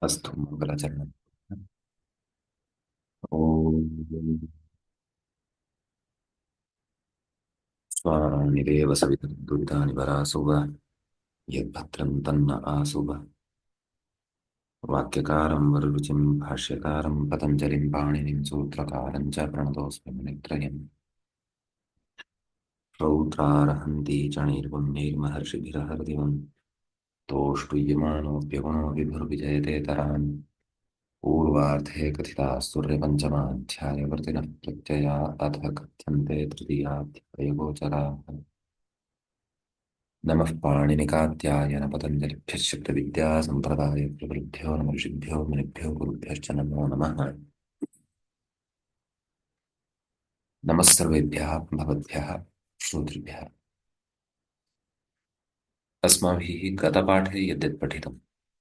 अस्तु मङ्गलाचरणम्। ॐ स्वानिरेव सवितुर्दुरितानि वरासुव यद्भद्रं तन्न आसुव। वाक्यकारं वररुचिं भाष्यकारं पतञ्जलिं पाणिनिं सूत्रकारं च प्रणतोऽस्मि मुनित्रयम्। रौद्रारहन्ति चणैर्पुण्यैर्महर्षिभिरहरदिवं तोष्टुयमानोऽप्यगुणो विभुर्विजयते तरान्। पूर्वार्धे कथितास्तुर्यपञ्चमाध्यायवर्तिनः प्रत्यया अथ कथ्यन्ते तृतीयाध्यायगोचराः। नमः पाणिनिकात्यायन पतञ्जलिभ्यः शब्दविद्यासम्प्रदायप्रवृद्भ्यो नमः ऋषिभ्यो मुनिभ्यो गुरुभ्यश्च नमो नमः। नमः सर्वेभ्यः भवद्भ्यः श्रोतृभ्यः। अस्माभिः गतपाठे यद्यत् पठितं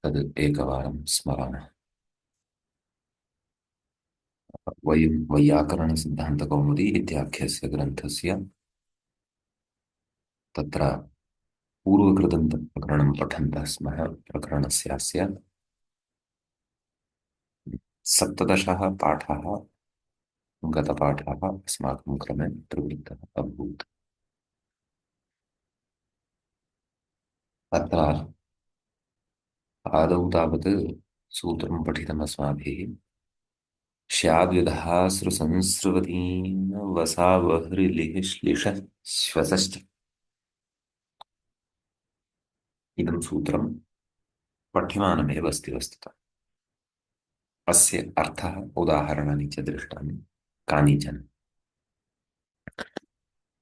तद् एकवारं स्मरामः। वयं वैयाकरणसिद्धान्तकौमुदी इत्याख्यस्य ग्रन्थस्य तत्र पूर्वकृतन्तप्रकरणं पठन्तः स्मः। प्रकरणस्यास्य 17 पाठः गतपाठः अस्माकं क्रमे प्रवृत्तः अभूत्। अत्र आदौ तावत् सूत्रं पठितम् अस्माभिः। स्याद्विधासृसंस्रवतीं वसावहृलिः श्लिषः श्वसश्च। इदं सूत्रं पठ्यमानमेव अस्ति वस्तुतः। अस्य अर्थः उदाहरणानि च दृष्टानि कानिचन।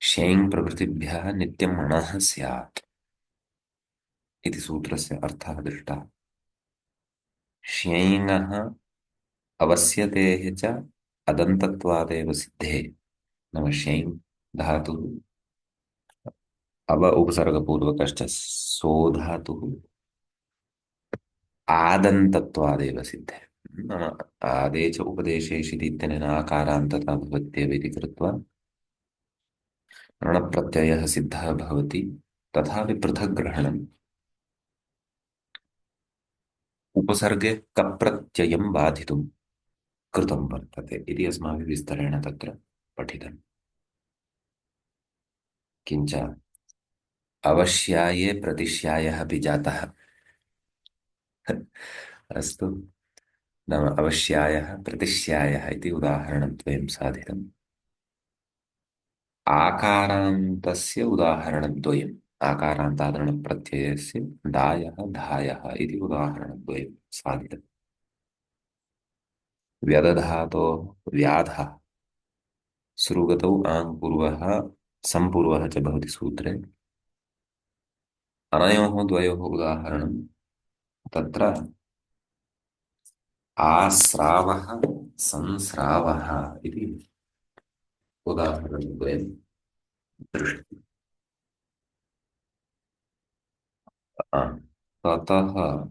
शेङ् प्रभृतिभ्यः नित्यम् अणः स्यात् इति सूत्रस्य अर्थः दृष्टः। श्येङः अवस्यतेः च अदन्तत्वादेव सिद्धे। नाम श्येङ् धातुः अव उपसर्गपूर्वकश्च सो धातुः आदन्तत्वादेव सिद्धे। नाम आदे च उपदेशे शिति इत्यनेन आकारान्तता भवत्येव इति कृत्वा णप्रत्ययः सिद्धः भवति। तथापि पृथग्ग्रहणम् उपसर्गे कप्रत्ययं बाधितुं कृतं वर्तते इति अस्माभिः विस्तरेण तत्र पठितम्। किञ्च अवश्याये प्रतिश्यायः अपि जातः। अस्तु। नाम अवश्यायः प्रतिश्यायः इति उदाहरणद्वयं साधितम्। आकारान्तस्य उदाहरणद्वयम्। आकारान्तादरणप्रत्ययस्य दायः धायः इति उदाहरणद्वयं साधितम्। व्यदधातोः व्याधः सुरुगतौ आङ्पूर्वः सम्पूर्वः च भवति सूत्रे। अनयोः द्वयोः उदाहरणं तत्र आस्रावः संस्रावः इति उदाहरणद्वयं दृष्टम्। ततः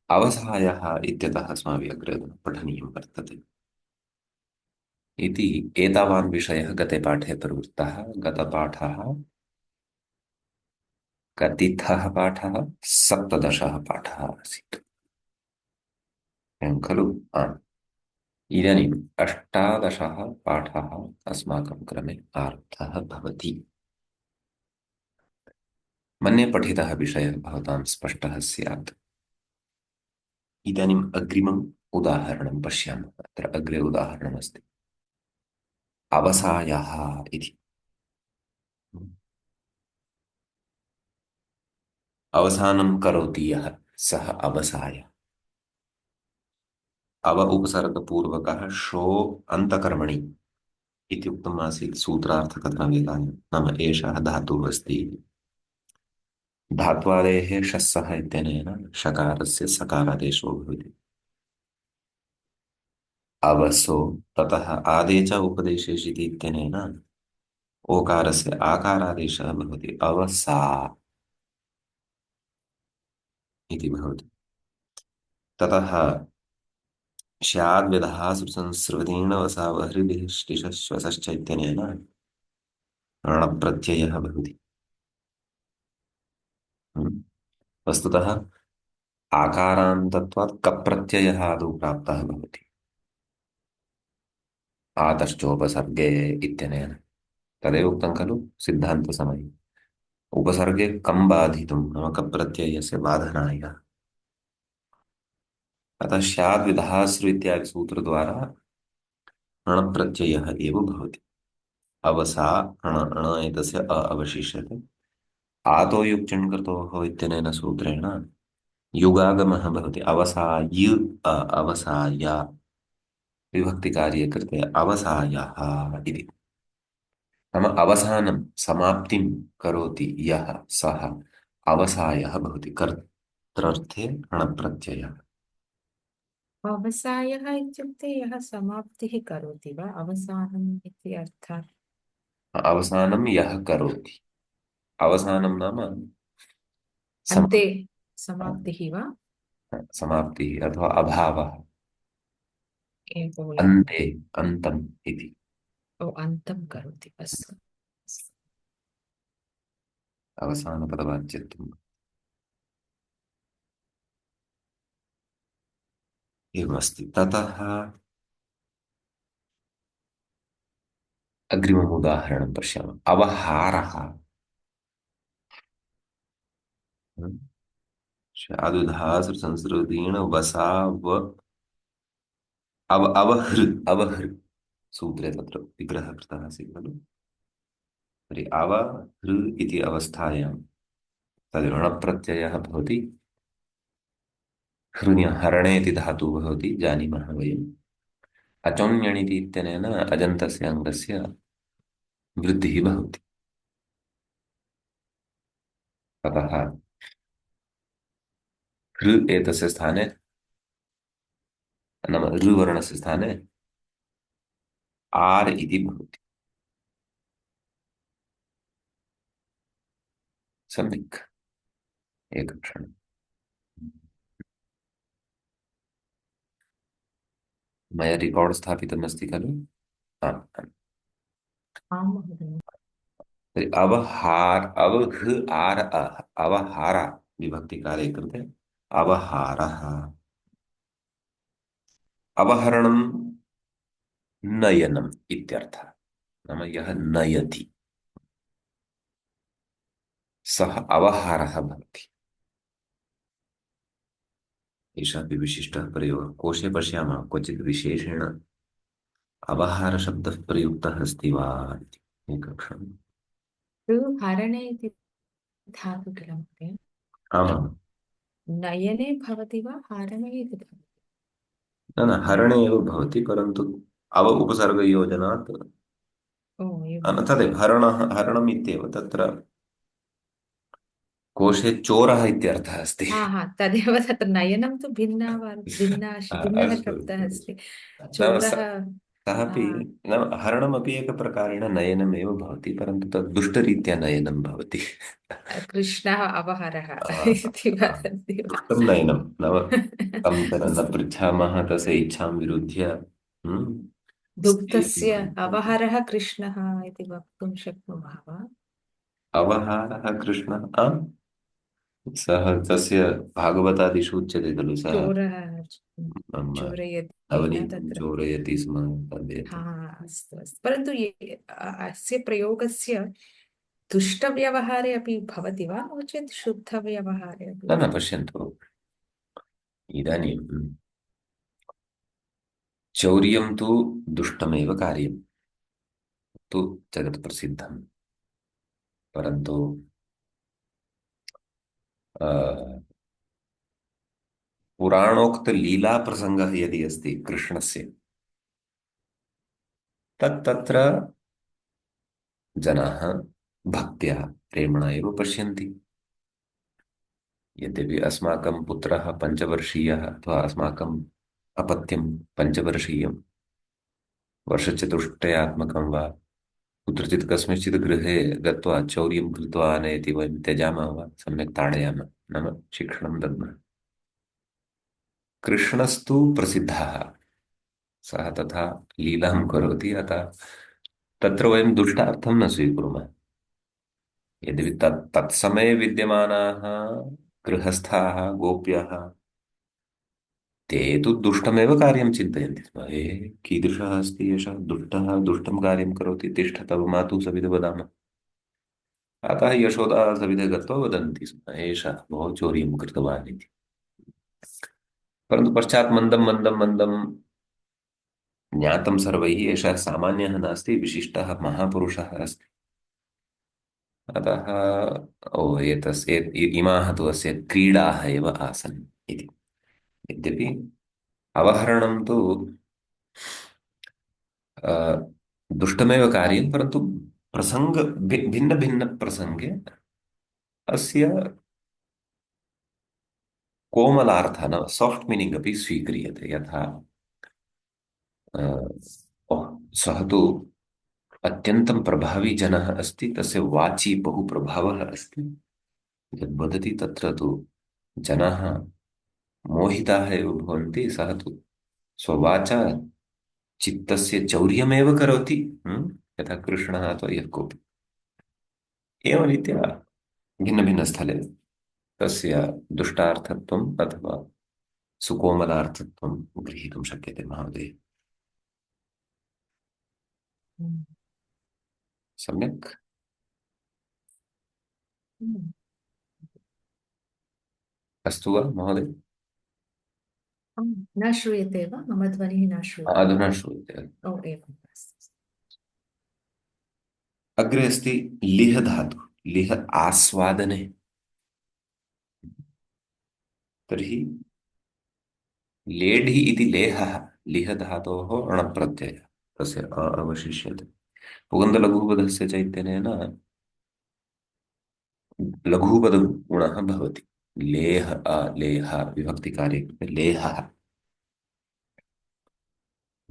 अवसायः इत्यतः अस्माभिः अग्रे पठनीयं वर्तते इति एतावान् विषयः गते पाठे प्रवृत्तः। गतपाठः कथितः पाठः 17 पाठः आसीत्। एवं खलु? आम्। इदानीम् 18 पाठः अस्माकं क्रमे आरब्धः भवति। मन्ये पठितः विषयः भवतां स्पष्टः स्यात्। इदानीम् अग्रिमम् उदाहरणं पश्यामः। अत्र अग्रे उदाहरणमस्ति अवसायः इति। अवसानं करोति यः सः अवसाय। अव उपसर्गपूर्वकः शो अन्तकर्मणि इति उक्तम् आसीत् सूत्रार्थकथनवेदाय। नाम एषः धातुः अस्ति। धात्वादेः शस्सः इत्यनेन शकारस्य सकारादेशो भवति। अवसो ततः आदे च उपदेशे शिति इत्यनेन ओकारस्य आकारादेशः भवति। अवसा इति भवति। ततः स्याद्विधासृसंस्रवतीर्ण वसावहृदिः श्लिषः श्वसश्च इत्यनेन णप्रत्ययः भवति। वस्तुतः आकारान्तत्वात् कप् प्रत्ययः आदौ प्राप्तः भवति आतश्चोपसर्गे इत्यनेन। तदेव उक्तं खलु सिद्धान्तसमये उपसर्गे कं बाधितुं नाम कप् प्रत्ययस्य बाधनाय। अतः स्याद् विधास्रु इत्यादि सूत्रद्वारा णप्रत्ययः एव भवति। अवसा ण एतस्य अवशिष्यते। आतो युक् कृतोः इत्यनेन सूत्रेण युगागमः भवति अवसायि अवसाय विभक्तिकार्ये कृते अवसायः इति। नाम अवसानं समाप्तिं करोति यः सः अवसायः भवति कर्त्रर्थे णप्रत्ययः। अवसायः इत्युक्ते यः समाप्तिः करोति वा अवसानम् इति अर्थः? अवसानं यः करोति अवसानं नाम अन्ते सम समाप्तिः वा? समाप्तिः अथवा अभावः। एवो एवम्। अन्ते अन्तम् इति ओ अन्तं करोति, अस्तु। अवसानपदवाच्यत्वम् एवमस्ति। ततः अग्रिमम् उदाहरणं पश्यामः। अवहारः शादुधासुरसंस्कृतेन वसा व अवहृ अवहृ सूत्रे तत्र विग्रहः कृतः आसीत् खलु। तर्हि अवहृ इति अवस्थायां तद् णप्रत्ययः भवति। हृणि हरणे इति धातुः भवति जानीमः वयम्। अचोन्यणिति इत्यनेन अजन्तस्य अङ्गस्य वृद्धिः भवति। ततः हृ एतस्य स्थाने नाम ऋवर्णस्य स्थाने आर् इति भवति। सम्यक् एकक्षणम्। मया रिकार्ड् स्थापितमस्ति खलु। आम् आम्। आं महोदय। तर्हि अवहार अवह आर अह अवहार विभक्तिकारे कृते अवहारः। अवहरणं नयनम् इत्यर्थः। नाम यः नयति सः अवहारः भवति। एषापि विशिष्टः प्रयोगः कोशे पश्यामः क्वचित् विशेषेण अवहारशब्दः प्रयुक्तः अस्ति वा इति। एकक्षणम्। हरणे इति धातु किल महोदय? आमाम्। नयने भवति वा हरणे इति भवति? न न हरणे एव भवति परन्तु अव उपसर्गयोजनात् ओ एवं वा? तदेव हरणः हरणम् इत्येव तत्र कोशे चोरः इत्यर्थः अस्ति। हा हा, तदेव तत्र नयनं तु भिन्नः अस्तु शब्दः अस्तु। अस्ति। नाम चोरः। सः अपि आ, नाम हरणमपि एकप्रकारेण नयनमेव भवति परन्तु तद् दुष्टरीत्या नयनं भवति। कृष्णः अपहरः आ, इति आ, वदन्ति वा? दुष्टं नयनं नाम तं न पृच्छामः तस्य इच्छां विरुध्य दुग्धस्य अपहरः कृष्णः इति वक्तुं शक्नुमः वा? अवहारः कृष्णः सः तस्य भागवतादिषु उच्यते खलु सः चोरः मम चोरयति न नवनीतं तत्र। चोरयति स्म हा, तदेति। अस्तु अस्तु, परन्तु अस्य प्रयोगस्य दुष्टव्यवहारे अपि भवति वा, नो चेत् शुद्धव्यवहारे अपि न न भवति? पश्यन्तु इदानीं चौर्यं तु दुष्टमेव कार्यं तु जगत्प्रसिद्धं परन्तु अ, पुराणोक्तलीलाप्रसङ्गः यदि अस्ति कृष्णस्य तत्र जनाः भक्त्या प्रेम्णा एव पश्यन्ति। यद्यपि अस्माकं पुत्रः पञ्चवर्षीयः अथवा अस्माकम् अपत्यं पञ्चवर्षीयं वर्षचतुष्टयात्मकं वा कुत्रचित् कस्मिंश्चित् गृहे गत्वा चौर्यं कृत्वा आनयति वयं त्यजामः वा सम्यक् ताडयामः नाम शिक्षणं दद्मः। कृष्णस्तु प्रसिद्धः सः तथा लीलां करोति अतः तत्र वयं दुष्टार्थं न स्वीकुर्मः। यद्यपि तत्समये विद्यमानाः गृहस्थाः गोप्यः ते तु दुष्टमेव कार्यं चिन्तयन्ति स्म। कीदृशः अस्ति एषः दुष्टः, दुष्टं कार्यं करोति, तिष्ठ तव मातुः सविधे वदामः। अतः यशोदा सविधे गत्वा वदन्ति स्म एषः बहु चौर्यं कृतवान् इति। परन्तु पश्चात् मन्दं मन्दं मन्दं ज्ञातं सर्वैः एषः सामान्यः नास्ति, विशिष्टः महापुरुषः अस्ति। अतः इमाः तु अस्य क्रीडाः एव आसन् इति। यद्यपि अवहरणं तु अ, दुष्टमेव कार्यं, परन्तु प्रसङ्ग भिन्न भिन्न प्रसङ्गे अस्य कोमलार्थः न साफ्ट् मीनिङ्ग् अपि स्वीक्रियते। यथा अ, सः तु अत्यन्तं प्रभावी जनः अस्ति, तस्य वाचि बहु प्रभावः अस्ति। यद् वदति तत्र तु जनाः मोहिताः एव भवन्ति। सः तु स्ववाचा चित्तस्य चौर्यमेव करोति। यथा कृष्णः अथवा यः कोऽपि एवं रीत्या भिन्नभिन्नस्थले तस्य दुष्टार्थत्वम् अथवा सुकोमलार्थत्वं गृहीतुं शक्यते महोदय। हम्म, सम्यक्। हम्म। अस्तु वा महोदय? न श्रूयते वा? मम ध्वनिः न श्रूयते वा? अधुना श्रूयते। ओ एवम् अस्तु। अग्रे अस्ति लिह धातु। लिह आस्वादने। तर्हि लेढि इति लेहः लिह धातोः अणप्रत्ययः, तस्य अवशिष्यते। पुगन्धलघुपदस्य चैतन्येन लघुपदगुणः भवति। लेह लेह विभक्तिकार्ये कृते लेहः।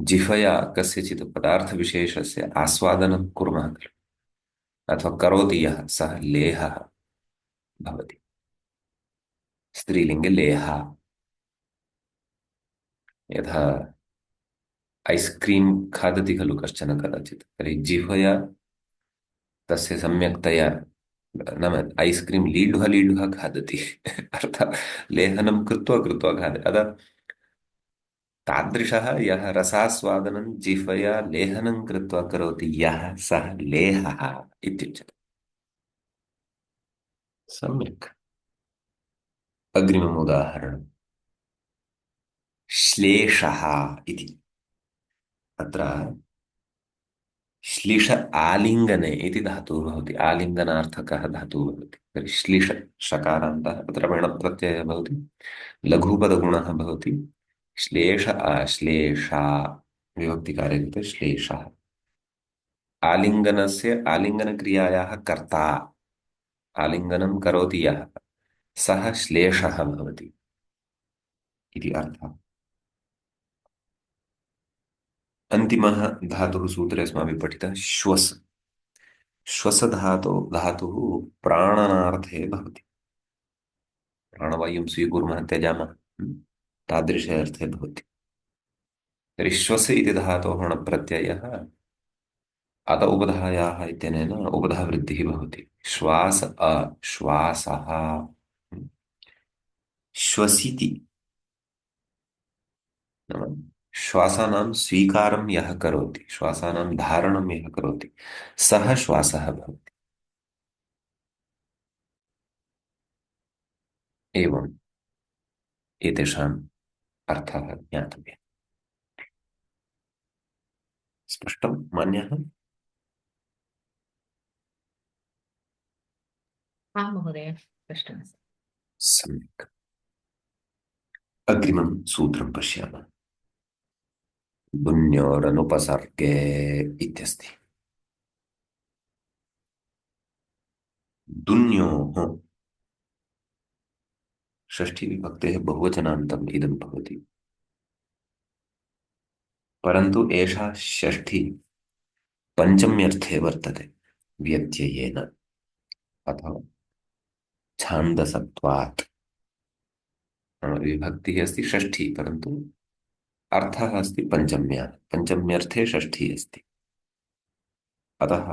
जिह्वया कस्यचित् पदार्थविशेषस्य आस्वादनं कुर्मः खलु, अथवा करोति यः, सः लेहः भवति। स्त्रीलिङ्गे लेहा। यथा ऐस्क्रीम् खादति खलु कश्चन कदाचित्, तर्हि जिह्वया तस्य सम्यक्तया, नाम ऐस्क्रीम् लीढ्वा लीढ्वा खादति अर्थात् लेहनं कृत्वा कृत्वा खादति। अतः तादृशः यः रसास्वादनं जिह्वया लेहनं कृत्वा करोति यः, सः लेहः इत्युच्यते। सम्यक्। अग्रिमम् उदाहरणम् श्लेषः इति। अत्र श्लिष आलिङ्गने इति धातुः भवति, आलिङ्गनार्थकः धातुः भवति। तर्हि श्लिष शकारान्तः अत्र वणप्रत्ययः भवति, लघुपदगुणः भवति। श्लेष आश्लेषा विभक्तिकार्ये कृते श्लेषः। आलिङ्गनस्य आलिङ्गनक्रियायाः कर्ता, आलिङ्गनं करोति यः, सः श्लेषः भवति इति अर्थः। अन्तिमः धातुः सूत्रे अस्माभिः पठितः श्वस्। श्वस धातुः प्राणनार्थे भवति। प्राणवायुं स्वीकुर्मः, त्यजामः, तादृशे अर्थे भवति। तर्हि श्वस इति धातोः णप्रत्ययः अत उपधायाः इत्यनेन उपधावृद्धिः भवति। श्वास श्वासः, श्वसिति नाम श्वासानां स्वीकारं यः करोति, श्वासानां धारणं यः करोति, सः श्वासः भवति। एवम् एतेषाम् अर्थः ज्ञातव्यः। स्पष्टं मान्यः? आं महोदय, स्पष्टमस्ति। सम्यक्। अग्रिमं सूत्रं पश्यामः। बुन्योरनुपसर्गे इत्यस्ति। दुन्योः षष्ठीविभक्तेः बहुवचनान्तम् इदं भवति, परन्तु एषा षष्ठी पञ्चम्यर्थे वर्तते व्यत्ययेन अथवा छान्दसत्वात्। विभक्तिः अस्ति षष्ठी, परन्तु अर्थः अस्ति पञ्चम्यर्थे षष्ठी अस्ति। अतः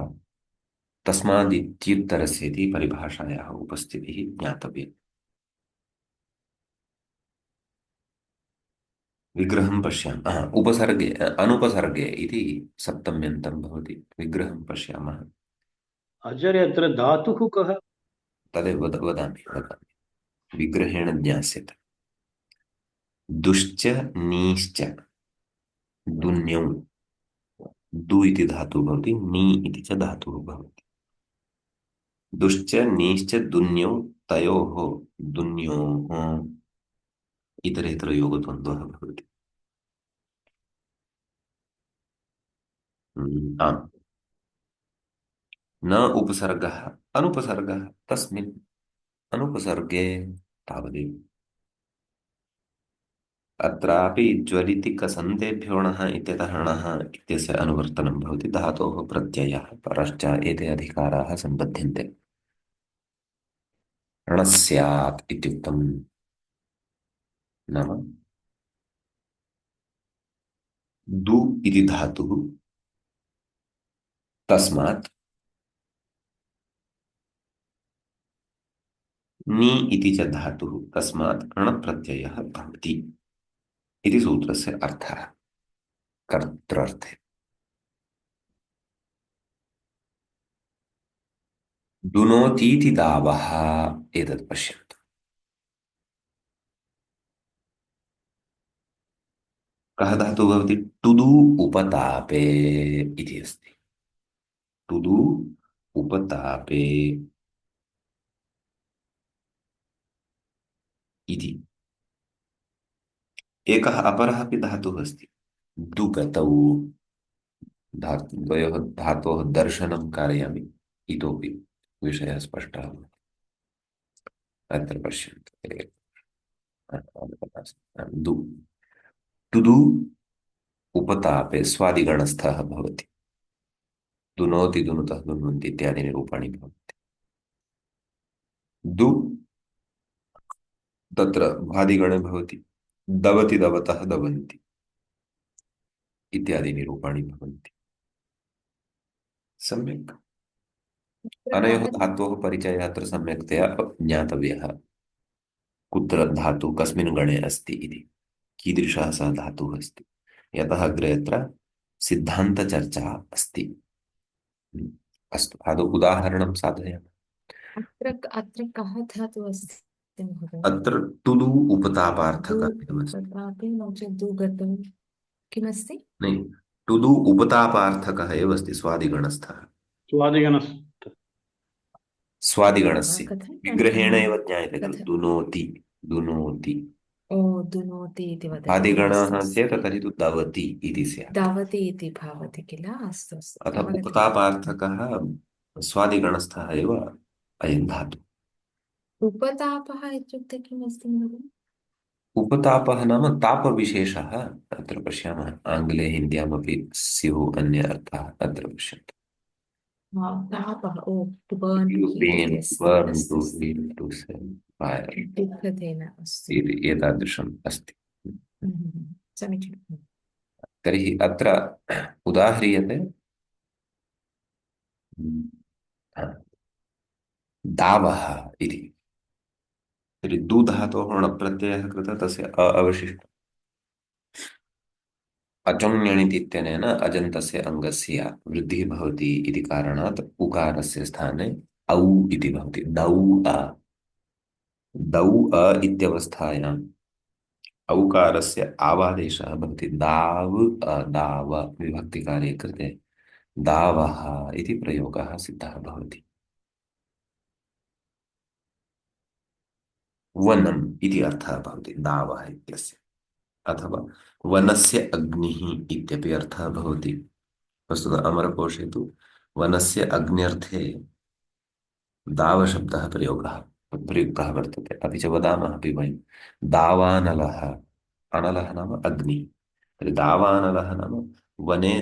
तस्मादित्युत्तरस्य इति परिभाषायाः उपस्थितिः ज्ञातव्या। विग्रहं पश्यामः उपसर्गे अनुपसर्गे इति सप्तम्यन्तं भवति विग्रहं पश्यामः। आचार्य अत्र धातुः कः? तदेव वदामि विग्रहेण ज्ञास्यते। दुश्च नीश्च दुन्यौ दु इति धातुः भवति नी इति च धातुः भवति। दुश्च नीश्च दुन्यौ तयोः दुन्योः इतरेतरयोगद्वन्द्वः भवति। आम् न उपसर्गः अनुपसर्गः तस्मिन् अनुपसर्गे तावदेव। अत्रापि ज्वलिति कसन्धेभ्यो णः इत्यतः णः इत्यस्य अनुवर्तनं भवति धातोः प्रत्ययः परश्च एते अधिकाराः सम्बध्यन्ते। णः स्यात् इत्युक्तं नाम दु इति धातुः तस्मात् नी इति च धातुः तस्मात् णप्रत्ययः भवति इति सूत्रस्य अर्थः कर्त्रर्थे। दुनोतीति दावः एतत् पश्यन्तु। कः धातुः भवति टुदु उपतापे इति अस्ति। टुदु उपतापे इति एकः अपरः अपि धातुः अस्ति दुगतौ द्वयोः धातोः दर्शनं कारयामि इतोपि विषयः स्पष्टः भवति। अत्र पश्यन्तु दु टुदु उपतापे स्वादिगणस्थः भवति दुनोति दुनुतः दुन्वन्ति इत्यादीनि रूपाणि भवन्ति। दु तत्र भादिगणे भवति दवति दवतः दवन्ति इत्यादीनि रूपाणि भवन्ति। सम्यक् अनयोः कः धातोः परिचयः अत्र सम्यक्तया ज्ञातव्यः कुत्र धातुः कस्मिन् गणे अस्ति इति कीदृशः सः धातुः अस्ति यतः अग्रे अत्र सिद्धान्तचर्चा अस्ति। अस्तु आदौ उदाहरणं साधयामः। अत्र अत्र कः धातुः अस्ति महोदय? अत्र टुलु दु उपतापार्थकः एव अस्ति। उपतापे नो चेत् दुगतौ किमस्ति? नहीं टुलु उपतापार्थकः एव अस्ति स्वादिगणस्थः स्वादिगणस् एवं वा? स्वादिगणस्य कथं विग्रहेण एव ज्ञायते खलु कथं? दुनोति दुनोति ओ दुनोति इति वदति वा? अस्तु आदिगणः चेत् अस्तु। तर्हि तु दवति इति स्यात्। धावति इति भवति किल? अस्तु अस्तु अतः अवगतवती। उपतापार्थकः स्वादिगणस्थः एव अयं धातुः। उपतापः इत्युक्ते किमस्ति महोदय? उपतापः नाम तापविशेषः अत्र पश्यामः आङ्ग्ले हिन्द्यामपि स्युः अन्य अर्थाः अत्र पश्यन्तु। हाँ, तापः ओ to burn to You heat being यस् burn अस्तु to अस्तु heat to send fire दुःखतेन अस्तु इति एतादृशम् अस्ति। समीचीनं। तर्हि अत्र उदाह्रियते हा, दावः इति। तर्हि दु धातोः णप्रत्ययः कृतः तस्य अवशिष्ट अचोङ्यणिति इत्यनेन अजन्तस्य अङ्गस्य वृद्धिः भवति इति कारणात् उकारस्य स्थाने औ इति भवति दौ अ दौ अ इत्यवस्थायाम् औकारस्य आवादेशः भवति दाव दाव विभक्तिकार्ये कृते दावः इति प्रयोगः सिद्धः भवति। वनम् इति अर्थः भवति दावः इत्यस्य अथवा वनस्य अग्निः इत्यपि अर्थः भवति। वस्तुतः अमरकोशे तु वनस्य अग्न्यर्थे दावशब्दः प्रयुक्तः वर्तते। अपि च वदामः अपि वयं दावानलः अनलः नाम अग्निः। तर्हि दावानलः नाम वने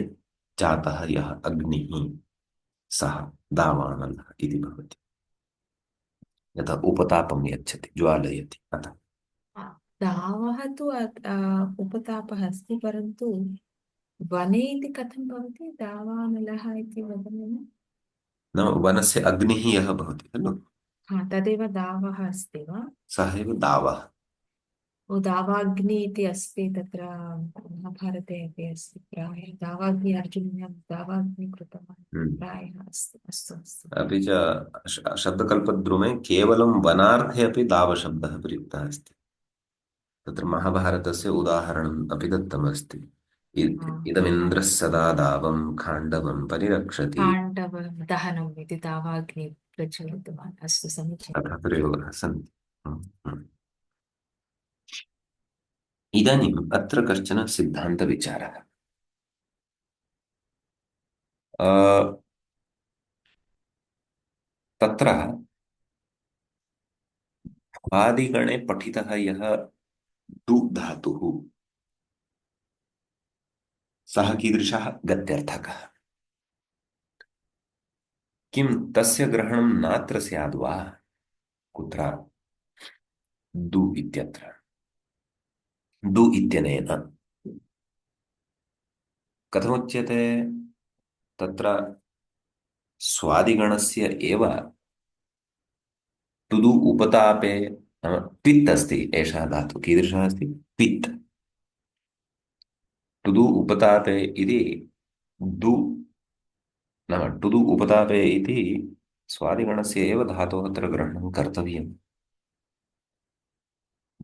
जातः यः अग्निः सः दावानलः इति भवति। यथा उपतापं यच्छति ज्वालयति अतः दावः तु उपतापः अस्ति परन्तु वने इति कथं भवति दावानलः इति वदनेन? नाम वनस्य अग्निः यः भवति खलु हा तदेव दावः अस्ति वा? सः एव दावः। दावाग्नि इति अस्ति तत्र महाभारते अपि अस्ति प्रायः दावाग्नि अर्जुनेन दावाग्नि कृतवान् हम्म। प्रायः अस्ति अस्तु अस्तु अपि च शब्दकल्पद्रुमे केवलं वनार्थे अपि दावशब्दः प्रयुक्तः अस्ति। तत्र महाभारतस्य उदाहरणम् अपि दत्तमस्ति। इदमिन्द्रः सदा दावं खाण्डवं परिरक्षति। पाण्डवं दहनम् इति दावाग्नि प्रज्वलितवान् अस्तु समीचीनम् तथा प्रयोगाः सन्ति। हम्म, हम्म। इदानीम् अत्र कश्चन सिद्धान्तविचारः। अ, तत्र आदिगणे पठितः यः डु धातुः सः कीदृशः गत्यर्थकः। किं तस्य ग्रहणं नात्र स्याद् वा? कुत्र? डु इत्यत्र डु इत्यनेन कथमुच्यते? तत्र स्वादिगणस्य एव टुदु उपतापे नाम पित् अस्ति। एषः धातुः कीदृशः अस्ति? पित्। टुदु उपतापे इति डु नाम टुदु उपतापे इति स्वादिगणस्य एव धातोः अत्र ग्रहणं कर्तव्यम्।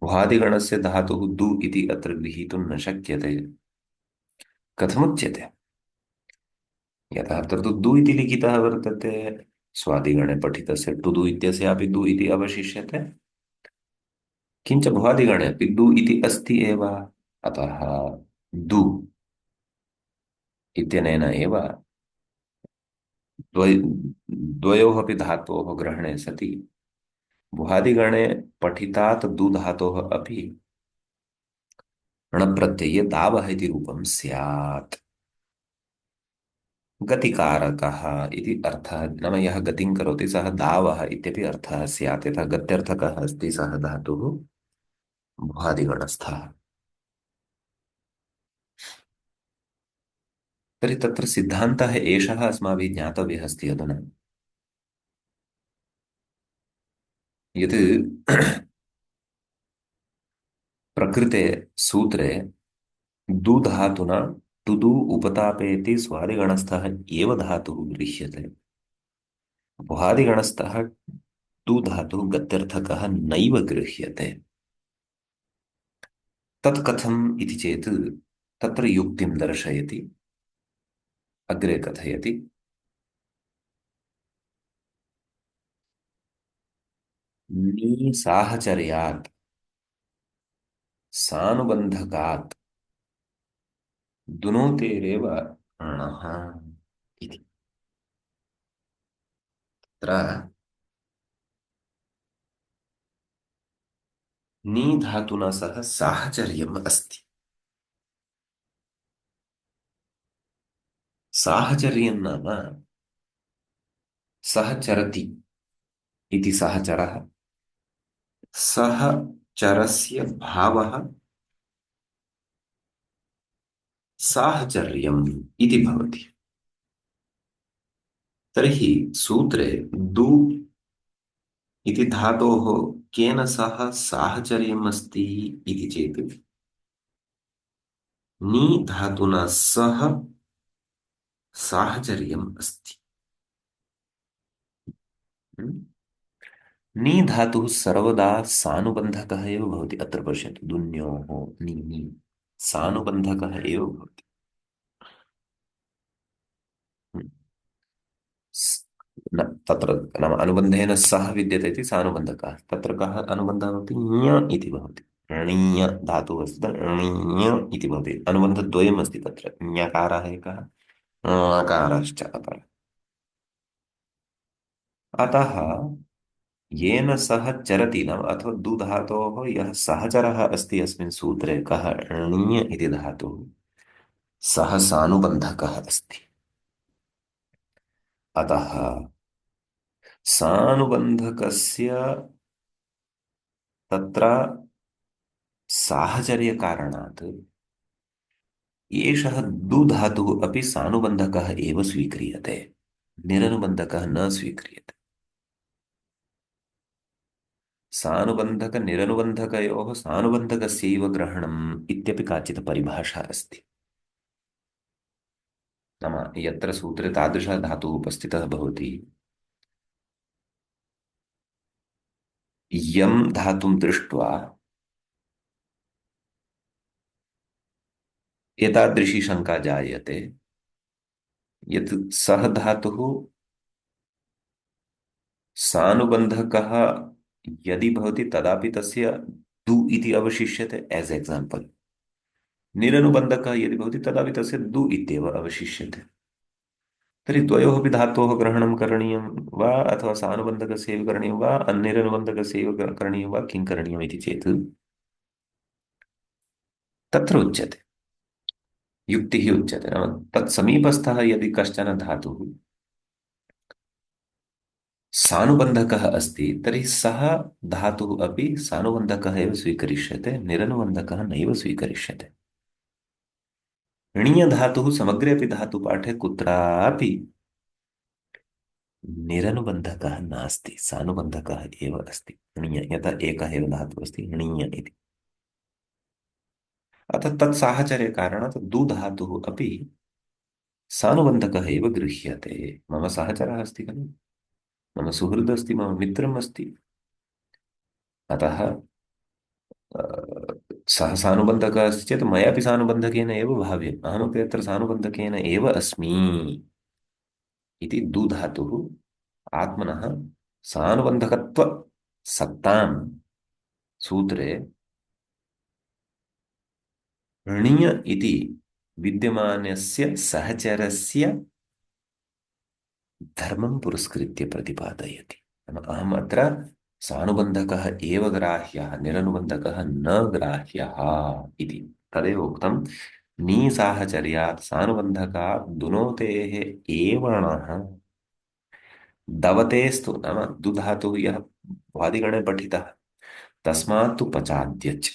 भ्वादिगणस्य धातुः दु इति अत्र गृहीतुं न शक्यते। कथमुच्यते? यतः अत्र तु दु इति लिखितः वर्तते। स्वादिगणे पठितस्य टुदु इत्यस्यापि दु इति अवशिष्यते। किञ्च भ्वादिगणे अपि दु इति अस्ति एव। अतः दु इत्यनेन एव द्वयोः अपि धातोः ग्रहणे सति भ्वादिगणे पठितात् दु धातोः अपि णप्रत्यये दावः इति रूपं स्यात्। गतिकारकः इति अर्थः नाम यः गतिं करोति सः दावः इत्यपि अर्थः स्यात्। यथा गत्यर्थकः अस्ति सः धातुः भ्वादिगणस्थः। तर्हि तत्र सिद्धान्तः एषः अस्माभिः ज्ञातव्यः अस्ति अधुना यत् प्रकृते सूत्रे दु धातुना टुदु उपतापेति स्वादिगणस्थः एव धातुः गृह्यते। भ्वादिगणस्थः टु धातुः गत्यर्थकः नैव गृह्यते। तत् कथम् इति चेत् तत्र युक्तिं दर्शयति। अग्रे कथयति। साहचर्यात् सानुबन्धकात् दुनोतेरेव णः इति। तत्र नी धातुना सह साहचर्यम् अस्ति। साहचर्यं नाम सः चरति इति सहचरः। सः चरस्य भावः साहचर्यम् इति भवति। तर्हि सूत्रे दु इति धातोः केन सह साहचर्यम् अस्ति इति चेत् नी धातुना सह साहचर्यम् अस्ति। नी धातुः सर्वदा सानुबन्धकः एव भवति। अत्र पश्यतु दुन्योः नी नी सानुबन्धकः एव भवति। तत्र नाम अनुबन्धेन सह विद्यते इति सानुबन्धकः। तत्र कः अनुबन्धः भवति? ञ इति भवति। णीय धातुः अस्ति णीय इति भवति। अनुबन्धद्वयम् अस्ति तत्र ञकारः एकः ञकारश्च अपरः। अतः येन सह चरति नाम अथवा दु धातोः यः सहचरः अस्ति अस्मिन् सूत्रे कः णीय इति धातुः सः सानुबन्धकः अस्ति। अतः सानुबन्धकस्य तत्र साहचर्यकारणात् एषः दु धातुः अपि सानुबन्धकः एव स्वीक्रियते। निरनुबन्धकः न स्वीक्रियते। सानुबन्धक निरनुबन्धकयोः सानुबन्धकस्यैव ग्रहणम् इत्यपि काचित् परिभाषा अस्ति। नाम यत्र सूत्रे तादृशः धातुः उपस्थितः भवति, यं धातुं दृष्ट्वा एतादृशी शङ्का जायते यत् सः धातुः सानुबन्धकः यदि भवति तदापि तस्य दु इति अवशिष्यते एज एग्जाम्पल, निरनुबन्धकः यदि भवति तदापि तस्य दु इत्येव अवशिष्यते। तर्हि द्वयोः अपि धातोः ग्रहणं करणीयं वा अथवा सानुबन्धकस्यैव करणीयं वा अन्निरनुबन्धकस्यैव करणीयं वा किं करणीयम् इति चेत् तत्र उच्यते, युक्तिः उच्यते। नाम तत्समीपस्थः यदि कश्चन धातुः सानुबन्धकः अस्ति तर्हि सः धातुः अपि सानुबन्धकः एव स्वीकरिष्यते, निरनुबन्धकः नैव स्वीकरिष्यते। णीयधातुः समग्रे अपि धातुपाठे कुत्रापि निरनुबन्धकः नास्ति, सानुबन्धकः एव अस्ति। णीय यथा एकः एव धातुः अस्ति णीय इति। अतः तत्साहचर्यकारणात् दु धातुः अपि सानुबन्धकः एव गृह्यते। मम सहचरः अस्ति खलु, मम सुहृद् अस्ति, मम मित्रम् अस्ति, अतः सः सानुबन्धकः अस्ति चेत् मयापि सानुबन्धकेन एव भाव्यम्, अहमपि अत्र सानुबन्धकेन एव अस्मि इति दु धातुः आत्मनः सानुबन्धकत्व सत्तां सूत्रे णीय इति विद्यमानस्य सहचरस्य धर्मं पुरस्कृत्य प्रतिपादयति। नाम अहम् अत्र सानुबन्धकः एव ग्राह्यः, निरनुबन्धकः न ग्राह्यः इति। तदेव उक्तं, नीसाहचर्यात् सानुबन्धकात् दुनोतेः एवणः दवतेस्तु, नाम दुधातुः यः वादिगणे पठितः तस्मात् तु पचाद्यच्,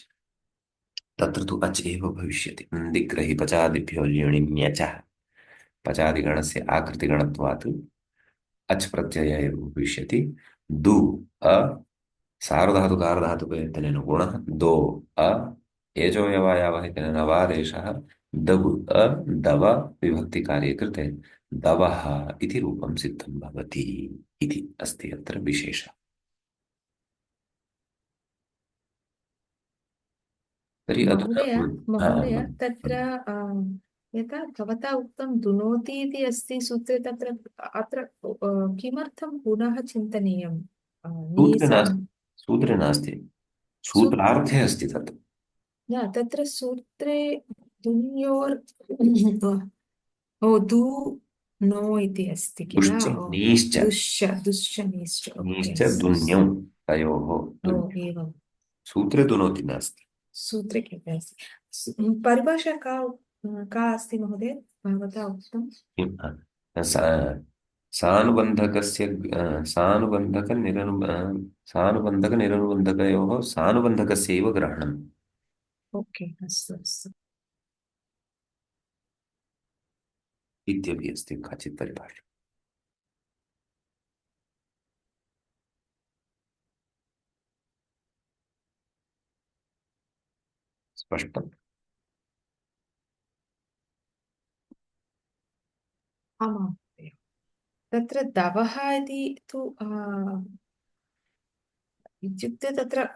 तत्र तु अच् एव भविष्यति। दिग्रहि पचादिभ्यो ल्युणिन्यचः, पचादिगणस्य आकृतिगणत्वात् अच् प्रत्यय एव भविष्यति। दु अ सार्वधातुकारधातुकयत्नेन गुणः, दो अ एजोयवायावः इत्यनेन अवादेशः, दगु अ दव विभक्तिकार्ये कृते दवः इति रूपं सिद्धं भवति इति अस्ति अत्र विशेषः। तर्हि अधुना महोदय महोदय तत्र हम्म। यथा भवता उक्तं दुनोति इति अस्ति सूत्रे, तत्र अत्र किमर्थं पुनः चिन्तनीयं सूत्रे नीसा? नास्ति, सूत्रे नास्ति, सू सूत्रार्थे अस्ति तत्। न तत्र सूत्रे दुन्योर् ओ दु नो इति अस्ति किल? दुश्च ओ नीश्च, दुश्च नीश्च, ओके, नीश्च दुन्यौ, तयोः ओ दुन्यौ। एवं सूत्रे दुनोति नास्ति। सूत्रे किम् अस्ति? परिभाषा का अस्ति महोदय भवता उक्तं? किम्? सानुबन्धकस्य सानुबन्धकनिरनुबन्धकयोः सानुबन्धकस्यैव ग्रहणम् ओके, अस्तु अस्तु। इत्यपि अस्ति काचित् परिभाषा। स्पष्टम्? आमां महोदय। तत्र दवः इति तु इत्युक्ते तत्र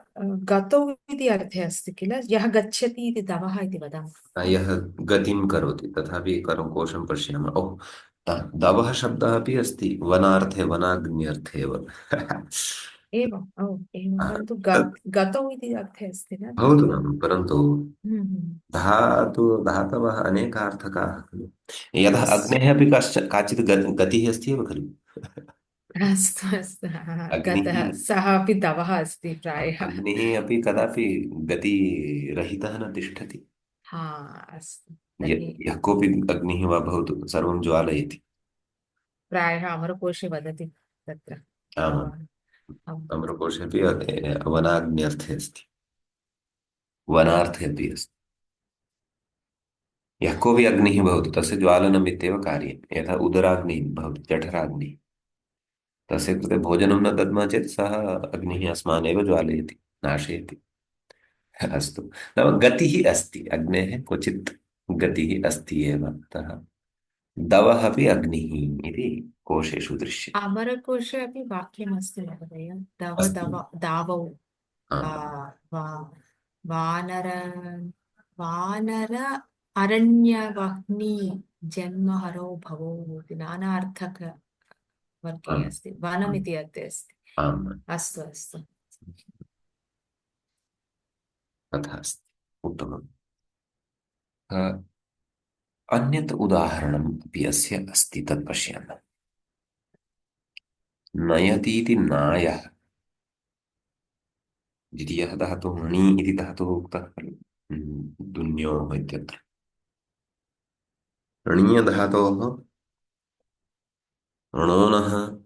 गतौ इति अर्थे अस्ति किल? यः गच्छति इति दवः इति वदामः। यः गतिं करोति, तथापि एकवारं कोशं पश्यामः। ओह्, दवः शब्दः अपि अस्ति वनार्थे, वनाग्न्यर्थे एव। एवम्, ओ एवं, परन्तु तत् गतौ इति अर्थे अस्ति न भवतु तत्र? नाम, परन्तु हम्म। धातवः अनेकार्थकाः खलु। यतः अस्तु अग्नेः अपि काचित् गतिः अस्ति एव खलु। अस्तु अस्तु, अग्निः गतः सः अपि दवः अस्ति प्रायः। अग्निः अपि कदापि गतिरहितः न तिष्ठति। हा, अस्तु तर्हि यः कोऽपि अग्निः वा भवतु सर्वं ज्वालयति। प्रायः अमरकोशे वदति तत्र आमाम्, भगवान्। आम्। अमरकोशे अपि वनाग्न्यर्थे अस्ति, वनार्थे अपि अस्ति। यः कोऽपि अग्निः भवतु तस्य ज्वालनम् इत्येव कार्यं। यथा उदराग्निः भवति, जठराग्निः, तस्य कृते भोजनं न दद्मः चेत् सः अग्निः अस्मान् एव ज्वालयति, नाशयति। अस्तु, नाम गतिः अस्ति अग्नेः, क्वचित् गतिः अस्ति एव, अतः दवः अपि अग्निः इति कोशेषु दृश्यते। अमरकोशे अपि वाक्यमस्ति महोदय, दव अस्ति। दव दावौ आ, आम्। वा वानर वानर अरण्यवह्नि जन्महरो भवौ इति नानार्थकवर्गे आम्। अस्ति, आम्। वनमिति अर्थे अस्ति। आम्। अस्तु अस्तु। तथा अस्ति। उत्तमम्। अन्यत् उदाहरणम् अपि अस्य अस्ति, तत् पश्यामः। नयतीति नायः, द्वितीयः धातुः णि इति धातुः उक्तः खलु, दुन्योः इत्यत्र। णीयधातोः णोनः,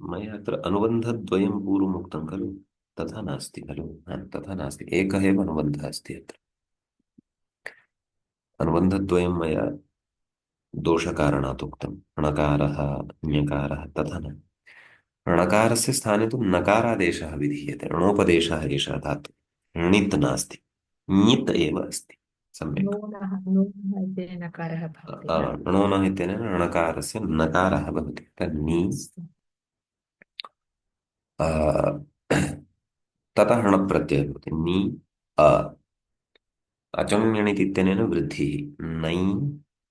मया अत्र अनुबन्धद्वयं पूर्वम् उक्तं खलु, तथा नास्ति खलु। तथा नास्ति, एकः एव अनुबन्धः अस्ति अत्र। अनुबन्धद्वयं मया दोषकारणात् उक्तं, णकारः ण्यकारः, तथा न। णकारस्य स्थाने तु नकारादेशः विधीयते, णोपदेशः एषः धातुः, णित् नास्ति, ञित् एव अस्ति। सम्यक्। नूनः नूनः इति नकारः भवति न। णोनः इत्यनेन णकारस्य नकारः भवति, तन्नि। अस्तु। ततः णप्रत्ययः भवति, नि अ। अचङ् इत्यनेन वृद्धिः, नै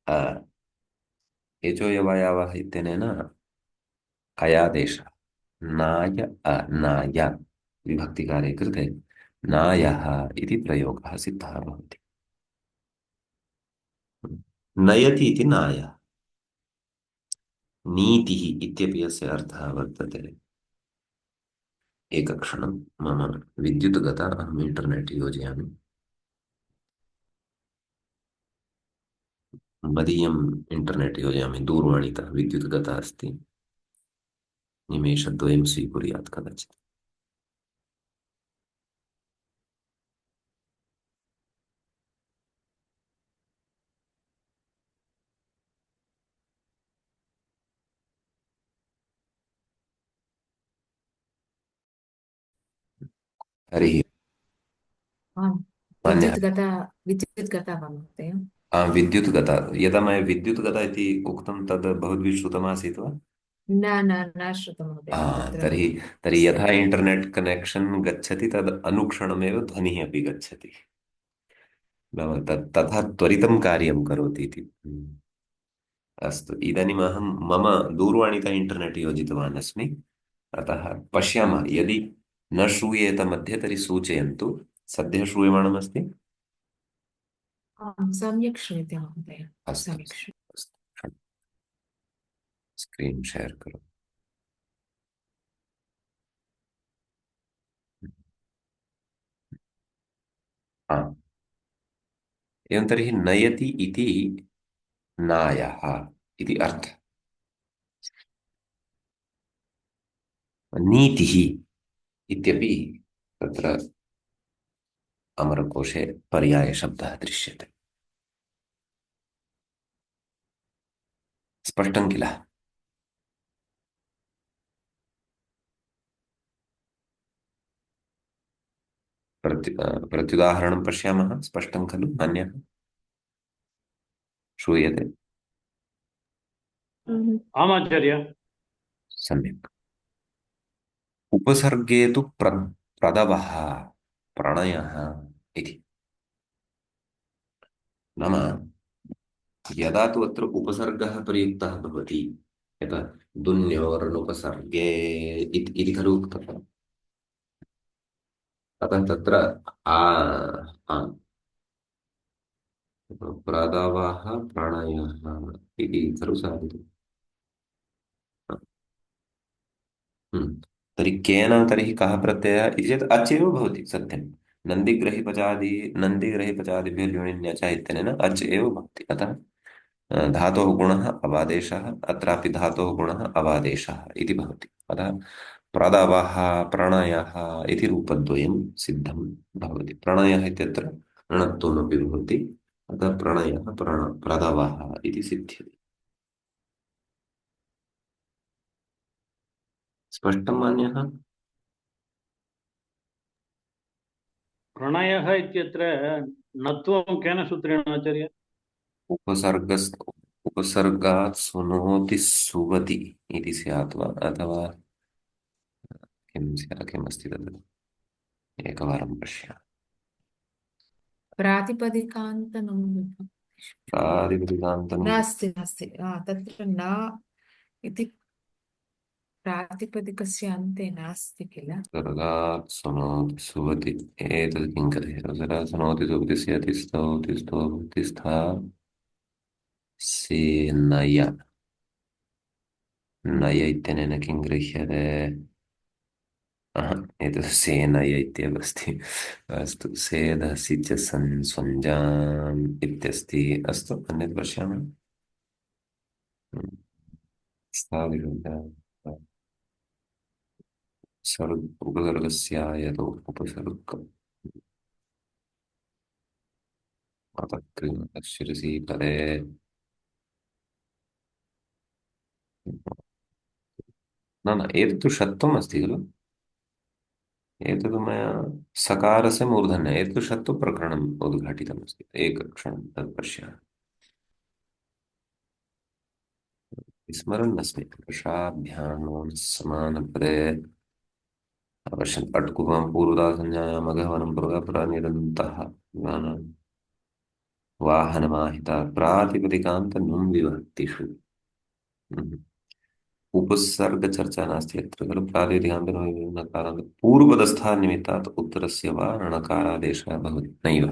अ। एचो यवयावः इत्यनेन अयादेशः, नाय अ, नाय विभक्तिकारे कृते नायः इति प्रयोगः सिद्धः भवति। नयति इति नायः। नीतिः इत्यपि अस्य अर्थः वर्तते। एकक्षणं, मम विद्युत् गता, अहम् इण्टर्नेट् योजयामि। मदीयम् इण्टर्नेट् योजयामि, दूरवाणीतः विद्युत् गता अस्ति, निमेषद्वयं स्वीकुर्यात् कदाचित्। हरिः। आम्, अन्यः। विद्युत् गता वा महोदय? विद्युत् गता, यदा मया विद्युत् गता इति उक्तं तद् भवद्भिः श्रुतमासीत् वा? न न न श्रुतं महोदय तत्र। तर्हि तर्हि यथा इण्टर्नेट् कनेक्षन् गच्छति तद् अनुक्षणमेव ध्वनिः अपि गच्छति, नाम तथा त्वरितं कार्यं करोति इति। अस्तु, इदानीम् अहं मम दूरवाणीतः इण्टर्नेट् योजितवान् अस्मि, अतः पश्यामः, यदि न श्रूयेत मध्ये तर्हि सूचयन्तु। सद्यः श्रूयमाणमस्ति? आम्, सम्यक् श्रूयते महोदय, अस्तु। सम्यक् श्रूयते। अस्तु, स्क्रीन् शेर् करोमि। हा, एवं तर्हि नयति इति नायः इति अर्थः। नीतिः इत्यपि तत्र अमरकोशे पर्यायशब्दः दृश्यते। स्पष्टं किल? प्रत्युदाहरणं पश्यामः, स्पष्टं खलु? अन्यः श्रूयते? आमाचार्य। सम्यक्। उपसर्गे तु प्रदवः, प्रणयः इति। नाम यदा तु अत्र उपसर्गः प्रयुक्तः भवति, यथा दुन्योर्नुपसर्गे इति खलु उक्तम्। अतः तत्र आ आ, प्रदवः प्रणयः इति खलु साधितम्। तर्हि केन, तर्हि कः प्रत्ययः इति चेत् अच् एव भवति, सत्यं। नन्दिग्रहिपचादिभ्यो ल्युणिन्य च इत्यनेन अच् एव भवति, अतः धातोः गुणः अवादेशः, अत्रापि धातोः गुणः अवादेशः इति भवति, अतः प्रदवः प्रणयः इति रूपद्वयं सिद्धं भवति। प्रणयः इत्यत्र णत्वमपि भवति, अतः प्रणयः प्रदवः इति सिद्ध्यति। स्पष्टं मान्यः। प्रणयः इत्यत्र नत्वं केन सूत्रेण आचार्य? उपसर्ग उपसर्गात् सुनोति सुवति इति स्यात् वा अथवा किमस्ति तद् एकवारं पश्यामि। प्रातिपदिकान्तनं प्रातिपदिकान्तं नास्ति नास्ति तत्र न इति प्रातिपदिकस्य अन्ते नास्ति किल। उपसर्गात् सुनोति सुवति एतद् किं कथयति उपसर्गात् सुनोति सुवति स्यति स्तौति स्तोति स्था सेनय नय इत्यनेन किं गृह्यते एतत् सेनय इत्येव अस्ति। अस्तु सेधसि च संज्ञाम् इत्यस्ति। अस्तु अन्यत् पश्यामः। स्थाविरुद्ध उपसर्गस्यायतो उपसर्ग अतः शिरसि पदे न न एतत् तु षत्वम् अस्ति खलु। एतत् मया सकारस्य मूर्धन्य एतत् षत्वप्रकरणम् उद्घाटितमस्ति। एकक्षणं तत् पश्यामि। विस्मरन्नस्मि वर्षाभ्यां समानपदे अवश्यम् अट्कुवां पूर्वदासंज्ञायाम् अगहवनं पुरःपरा निरन्तः वाहनमाहिता प्रातिपदिकान्त नुम् विभक्तिषु। हम्म। उपसर्ग चर्चा नास्ति अत्र खलु। प्रातिपदिकान्त नकारान्त पूर्वपदस्थः निमित्तात् उत्तरस्य वा णकारादेशः भवति नैव।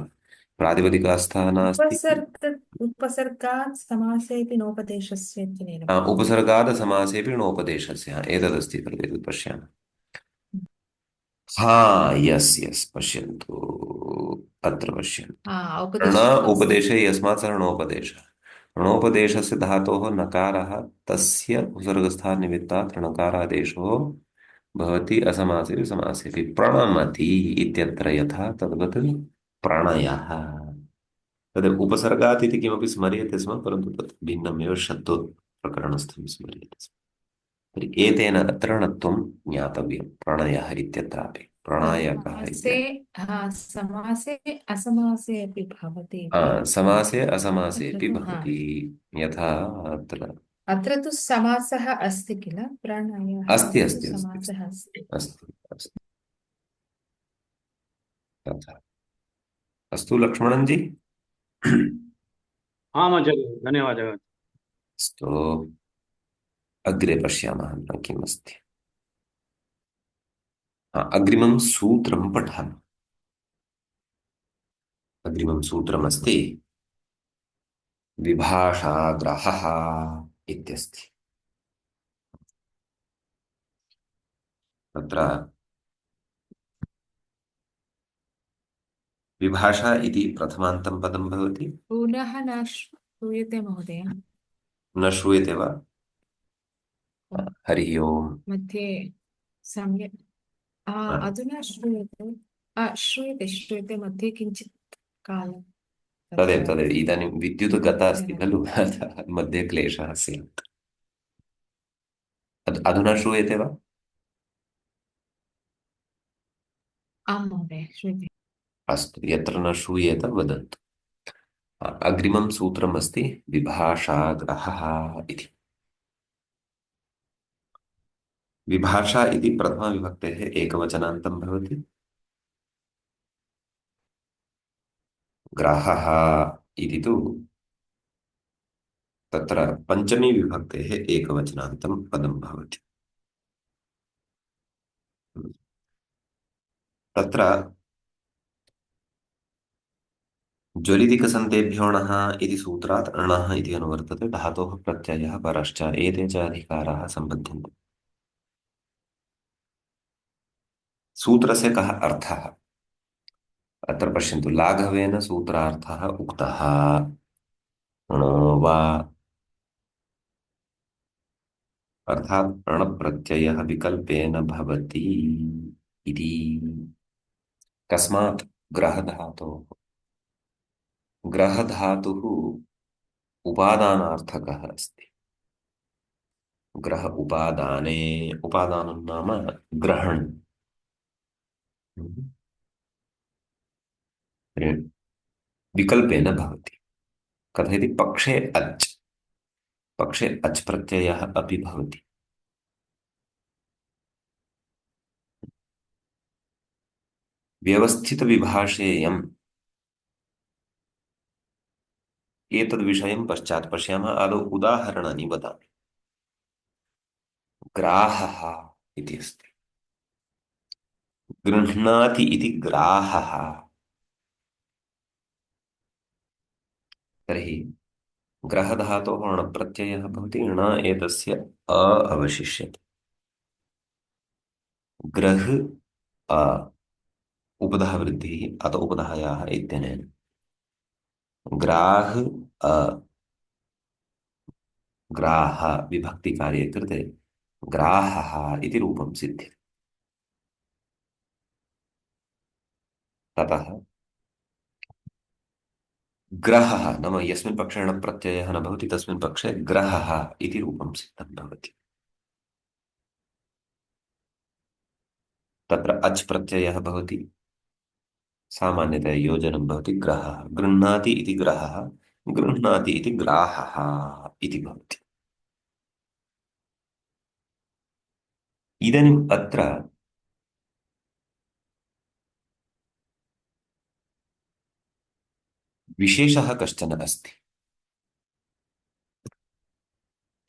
प्रातिपदिकास्थः नास्ति। उपसर्गात् समासेऽपि नोपदेशस्य इत्यनेन भवति। उपसर्गाद समासेऽपि णोपदेशस्य एतदस्ति खलु एतत् पश्यामः। हाँ यस् यस् पश्यन्तु अत्र पश्यन्तु। ण औपदेशिकम् अस्ति। उपदेशे यस्मात् सः णोपदेशः। णोपदेशस्य धातोः नकारः तस्य उपसर्गस्थान् निमित्तात् णकारादेशो भवति असमासेऽपि समासेऽपि। प्रणमति इत्यत्र यथा तद्वत् प्रणयः तद् उपसर्गात् इति किमपि स्मर्यते स्म परन्तु तत् भिन्नमेव शब्दप्रकरणस्थं स्मर्यते स्म। तर्हि एतेन अत्र णत्वं ज्ञातव्यं प्रणयः इत्यत्रापि प्रणायकः समासे इत्यत्र। समासे असमासे अपि भवति इति समासे अत्र असमासेऽपि तु भवति यथा अत्र अत्र तु समासः अस्ति किल। प्रणयः अस्ति इति तु अस्ति अस्ति समासः अस्ति। अस्ति अस्ति तथा। अस्तु लक्ष्मणन् जी। आम् आचार्य धन्यवादः। अस्तु अग्रे पश्यामः न किम् अस्ति। अग्रिमं सूत्रं पठामः। अग्रिमं सूत्रमस्ति विभाषाग्रहः इत्यस्ति। तत्र विभाषा इति प्रथमान्तं पदं भवति। पुनः न श्रूयते महोदय। न श्रूयते वा? हरिः ओम्। मध्ये सम्यक् अधुना श्रूयते। श्रूयते श्रूयते मध्ये किञ्चित् कालं तदेव तत्र तदेव इदानीं विद्युत् गता अस्ति जनरल। खलु अतः मध्ये क्लेशः स्यात्। अधुना श्रूयते वा? आं महोदय श्रूयते। अस्तु यत्र न श्रूयेत वदन्तु। अग्रिमं सूत्रमस्ति विभाषाग्रहः इति। विभाषा इति प्रथमाविभक्तेः एकवचनान्तं भवति। ग्राहः इति तु तत्र पञ्चमी विभक्तेः एकवचनान्तं पदं भवति। तत्र ज्वलितिकसन्धेभ्यो णः इति सूत्रात् णः इति अनुवर्तते। धातोः प्रत्ययः परश्च एते च अधिकाराः सम्बध्यन्ते। सूत्रस्य कः अर्थः अत्र पश्यन्तु। लाघवेन सूत्रार्थः उक्तः णो वा अर्थात् णप्रत्ययः विकल्पेन भवति इति। कस्मात् ग्रहधातोः ग्रहधातुः उपादानार्थकः अस्ति। ग्रह उपादाने, उपादानं नाम ग्रहण, विकल्पेन भवति। कथयति पक्षे अच्, पक्षे अच् प्रत्ययः अपि भवति। व्यवस्थितविभाषेयम्, एतद्विषयं पश्चात् पश्यामः, आदौ उदाहरणानि वदामि। ग्राहः इति अस्ति, गृह्णाति इति ग्राहः। तर्हि ग्रहधातोः णप्रत्ययः भवति, ण एतस्य अ अवशिष्यते। ग्रह अ, उपधः वृद्धिः अत उपधायाः इत्यनेन ग्राह अ, ग्राह विभक्तिकार्ये कृते ग्राहः इति रूपं सिद्ध्यति। ततः ग्रहः नाम यस्मिन् पक्षे णप्रत्ययः न भवति तस्मिन् पक्षे ग्रहः इति रूपं सिद्धं भवति। तत्र अच् प्रत्ययः भवति, सामान्यतया योजनं भवति ग्रहः, गृह्णाति इति ग्रहः, गृह्णाति इति ग्राहः इति भवति। इदानीम् अत्र विशेषः कश्चन अस्ति।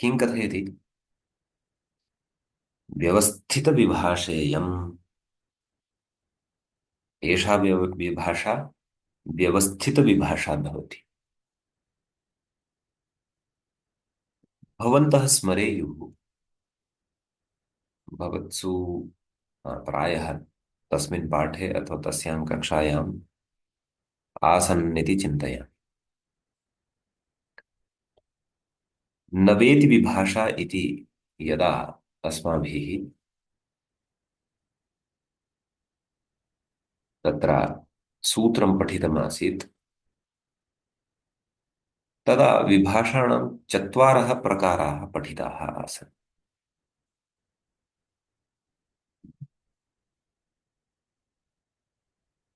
किं कथयति? व्यवस्थितविभाषेयम्, एषा विभाषा व्यवस्थितविभाषा भवति। भवन्तः स्मरेयुः, भवत्सु प्रायः तस्मिन् पाठे अथवा तस्यां कक्षायाम् आसन्निति चिन्तयामि। नवेति विभाषा इति यदा अस्माभिः तत्र सूत्रं पठितमासीत्, तदा विभाषाणां चत्वारः प्रकाराः पठिताः आसन्।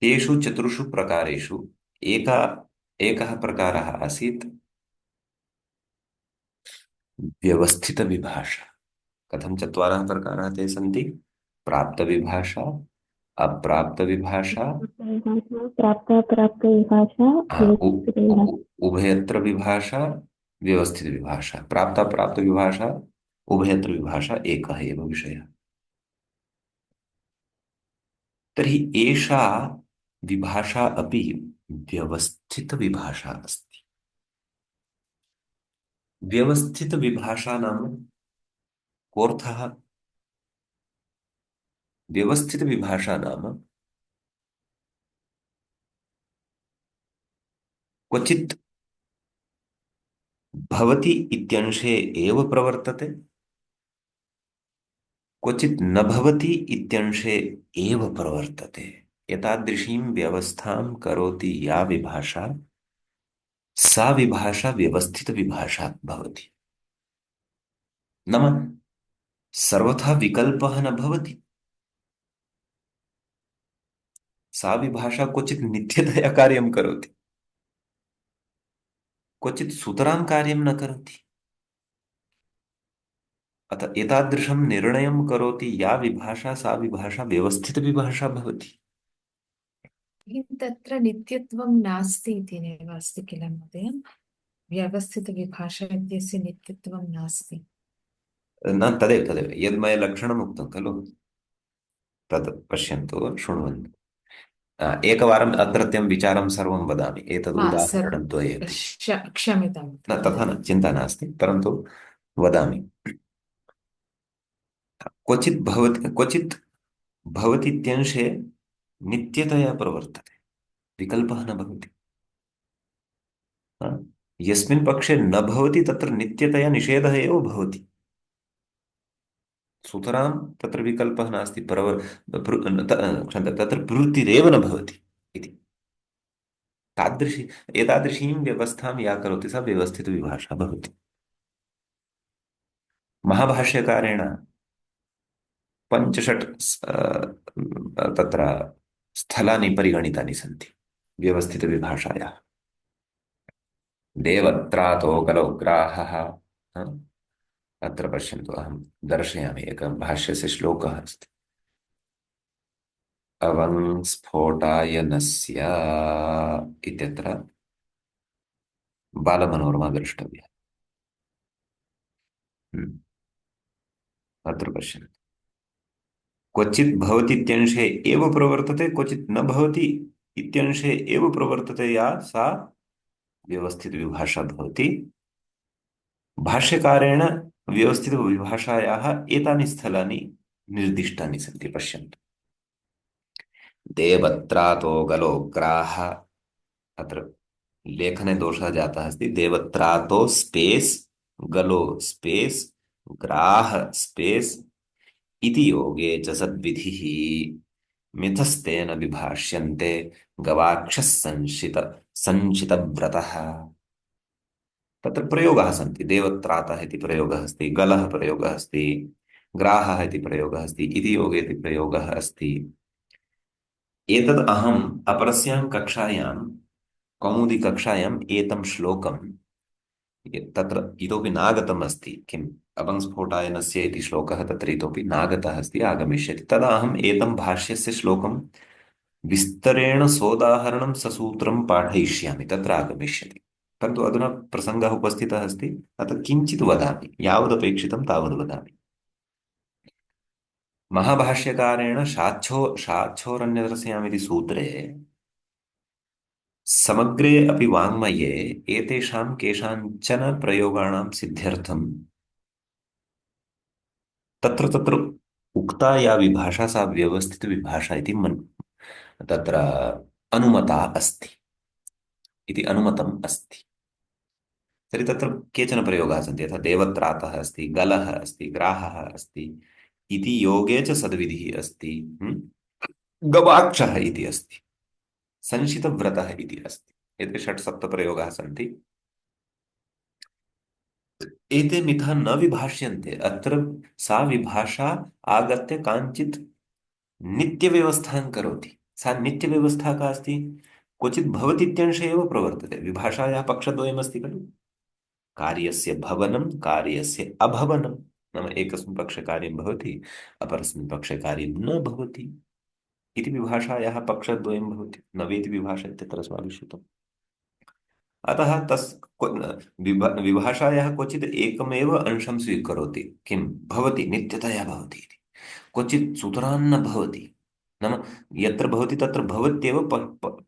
तेषु चतुर्षु प्रकारेषु एका एकः प्रकारः आसीत् व्यवस्थितविभाषा। कथं चत्वारः प्रकाराः ते सन्ति? प्राप्तविभाषा, अप्राप्तविभाषा, विभाषा प्राप्त प्राप्त विभाषा व्यवस्थित विभाषा। उभयत्र विभाषा, व्यवस्थितविभाषा। प्राप्तविभाषा, उभयत्र विभाषा एकः एव विषयः। तर्हि एषा विभाषा अपि व्यवस्थितविभाषा अस्ति। व्यवस्थितविभाषा नाम कोऽर्थः? व्यवस्थितविभाषा नाम क्वचित् भवति इत्यंशे एव प्रवर्तते, क्वचित् न भवति इत्यंशे एव प्रवर्तते। एतादृशीं व्यवस्थां करोति या विभाषा, सा विभाषा व्यवस्थितविभाषा भवति। नाम सर्वथा विकल्पः न भवति। सा विभाषा क्वचित् नित्यतया कार्यं करोति, क्वचित् सुतरां कार्यं न करोति। अतः एतादृशं निर्णयं करोति या विभाषा, सा विभाषा व्यवस्थितविभाषा भवति। तत्र नित्यत्वं नास्ति इति एव अस्ति किल महोदय? व्यवस्थितविभाषा इत्यस्य नित्यत्वं नास्ति। न, तदेव तदेव यद् मया लक्षणम् उक्तं खलु, तत् पश्यन्तु, शृण्वन्तु। एकवारम् अत्रत्यं विचारं सर्वं वदामि, एतद् उदाहरणद्वयेपि। क्षम्यतां न, तथा न, चिन्ता नास्ति, परन्तु वदामि। क्वचित् भवति इत्यंशे नित्यतया प्रवर्तते, विकल्पः न भवति। हा? यस्मिन् पक्षे न भवति तत्र नित्यतया निषेधः एव भवति। सुतरां तत्र विकल्पः नास्ति, क्षम्यतां, तत्र प्रवृत्तिरेव न भवति इति। तादृशी एतादृशीं व्यवस्थां या करोति सा व्यवस्थितविभाषा भवति। महाभाष्यकारेण पञ्चषट् तत्र स्थलानि परिगणितानि सन्ति व्यवस्थितविभाषायाः। देवत्रातो गलौग्राहः। अत्र पश्यन्तु, अहं दर्शयामि। एकः भाष्यस्य श्लोकः अस्ति। अवं स्फोटायनस्य इत्यत्र बालमनोरमा द्रष्टव्या। अत्र पश्यन्तु, क्वचित् भवति इत्यंशे एव प्रवर्तते, क्वचित् न भवति इत्यंशे एव प्रवर्तते, या सा व्यवस्थितविभाषा भवति। भाष्यकारेण व्यवस्थितविभाषायाः एतानि स्थलानि निर्दिष्टानि सन्ति। पश्यन्तु, देवत्रातो गलोग्राः। अत्र लेखने दोषः जातः अस्ति। देवत्रातो स्पेस गलो स्पेस ग्राह स्पेस इति योगे च सद्विधिः मिथस्तेन विभाष्यन्ते गवाक्षः संशितव्रतः। तत्र प्रयोगाः सन्ति। देवत्रातः इति प्रयोगः अस्ति, गलः प्रयोगः अस्ति, ग्राहः इति प्रयोगः अस्ति, इति योगे इति प्रयोगः अस्ति। एतद् अहम् अपरस्यां कक्षायां, कौमुदीकक्षायाम् एतं श्लोकं तत्र इतोपि नागतम् अस्ति। किम् अपंस्फोटायनस्य इति श्लोकः तत्र इतोपि नागतः अस्ति, आगमिष्यति। तदा अहम् एतं भाष्यस्य श्लोकं विस्तरेण सोदाहरणं ससूत्रं पाठयिष्यामि, तत्र आगमिष्यति। परन्तु अधुना प्रसङ्गः उपस्थितः अस्ति, अतः किञ्चित् वदामि, यावदपेक्षितं तावद् वदामि। महाभाष्यकारेण शाच्छोरन्यदर्शयामिति सूत्रे समग्रे अपि वाङ्मये एतेषां केषाञ्चन प्रयोगाणां सिद्ध्यर्थं तत्र तत्र उक्ता या विभाषा सा व्यवस्थितविभाषा इति तत्र अनुमता अस्ति, इति अनुमतम् अस्ति। तर्हि तत्र केचन प्रयोगाः सन्ति, यथा देवत्रातः अस्ति, गलः अस्ति, ग्राहः अस्ति, इति योगे च सद्विधिः अस्ति, गवाक्षः इति अस्ति, संशितव्रतः इति अस्ति। एते 6-7 प्रयोगाः सन्ति। एते मिथः न विभाष्यन्ते। अत्र सा विभाषा आगत्य काञ्चित् नित्यव्यवस्थां करोति। सा नित्यव्यवस्था का अस्ति? क्वचित् भवति इत्यंशे एव प्रवर्तते। विभाषायाः पक्षद्वयमस्ति खलु, कार्यस्य भवनं, कार्यस्य अभवनं। नाम एकस्मिन् पक्षे कार्यं भवति, अपरस्मिन् पक्षे कार्यं न भवति इति विभाषायाः पक्षद्वयं भवति। न वेति विभाषा इत्यत्र अस्माभिः श्रुतम्। अतः विभाषायाः क्वचित् एकमेव अंशं स्वीकरोति। किं भवति? नित्यतया भवति इति। क्वचित् सुतरान्न भवति, नाम यत्र भवति तत्र भवत्येव,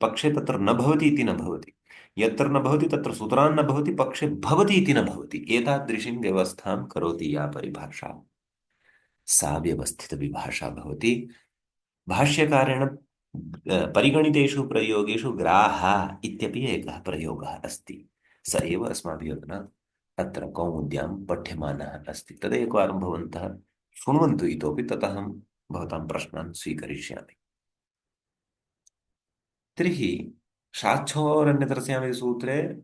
पक्षे तत्र न भवति इति न भवति। यत्र न भवति तत्र सुतरान्न न भवति, पक्षे भवति इति न भवति। एतादृशीं व्यवस्थां करोति या परिभाषा, सा व्यवस्थितविभाषा भवति। भाष्यकारेण परिगणितेषु प्रयोगेषु ग्राह इत्यपि एकः प्रयोगः अस्ति। स एव अस्माभिः अधुना अत्र कौमुद्यां पठ्यमानः अस्ति। तदेकवारं भवन्तः शृण्वन्तु इतोपि, ततः अहं भवतां प्रश्नान् स्वीकरिष्यामि। तर्हि शाच्छोरन्यतरस्यामिति सूत्रे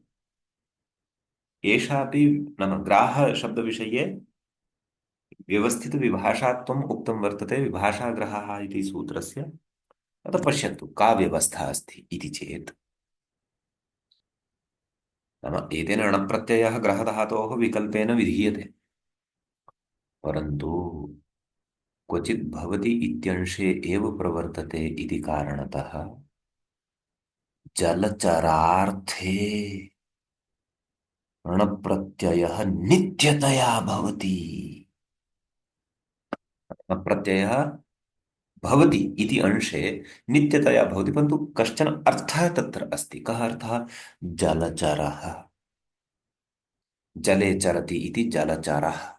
एषापि, नाम ग्राहशब्दविषये व्यवस्थितविभाषात्वम् उक्तं वर्तते विभाषाग्रहः इति सूत्रस्य। अतः पश्यन्तु का व्यवस्था अस्ति इति चेत्, नाम एतेन अणप्रत्ययः ग्रहधातोः विकल्पेन विधीयते, परन्तु क्वचित् भवति इत्यंशे एव प्रवर्तते इति कारणतः जलचरार्थे अणप्रत्ययः नित्यतया भवति। अणप्रत्ययः भवति इति अंशे नित्यतया भवति, परन्तु कश्चन अर्थः तत्र अस्ति। कः अर्थः? जलचरः, जले चरति इति जलचरः।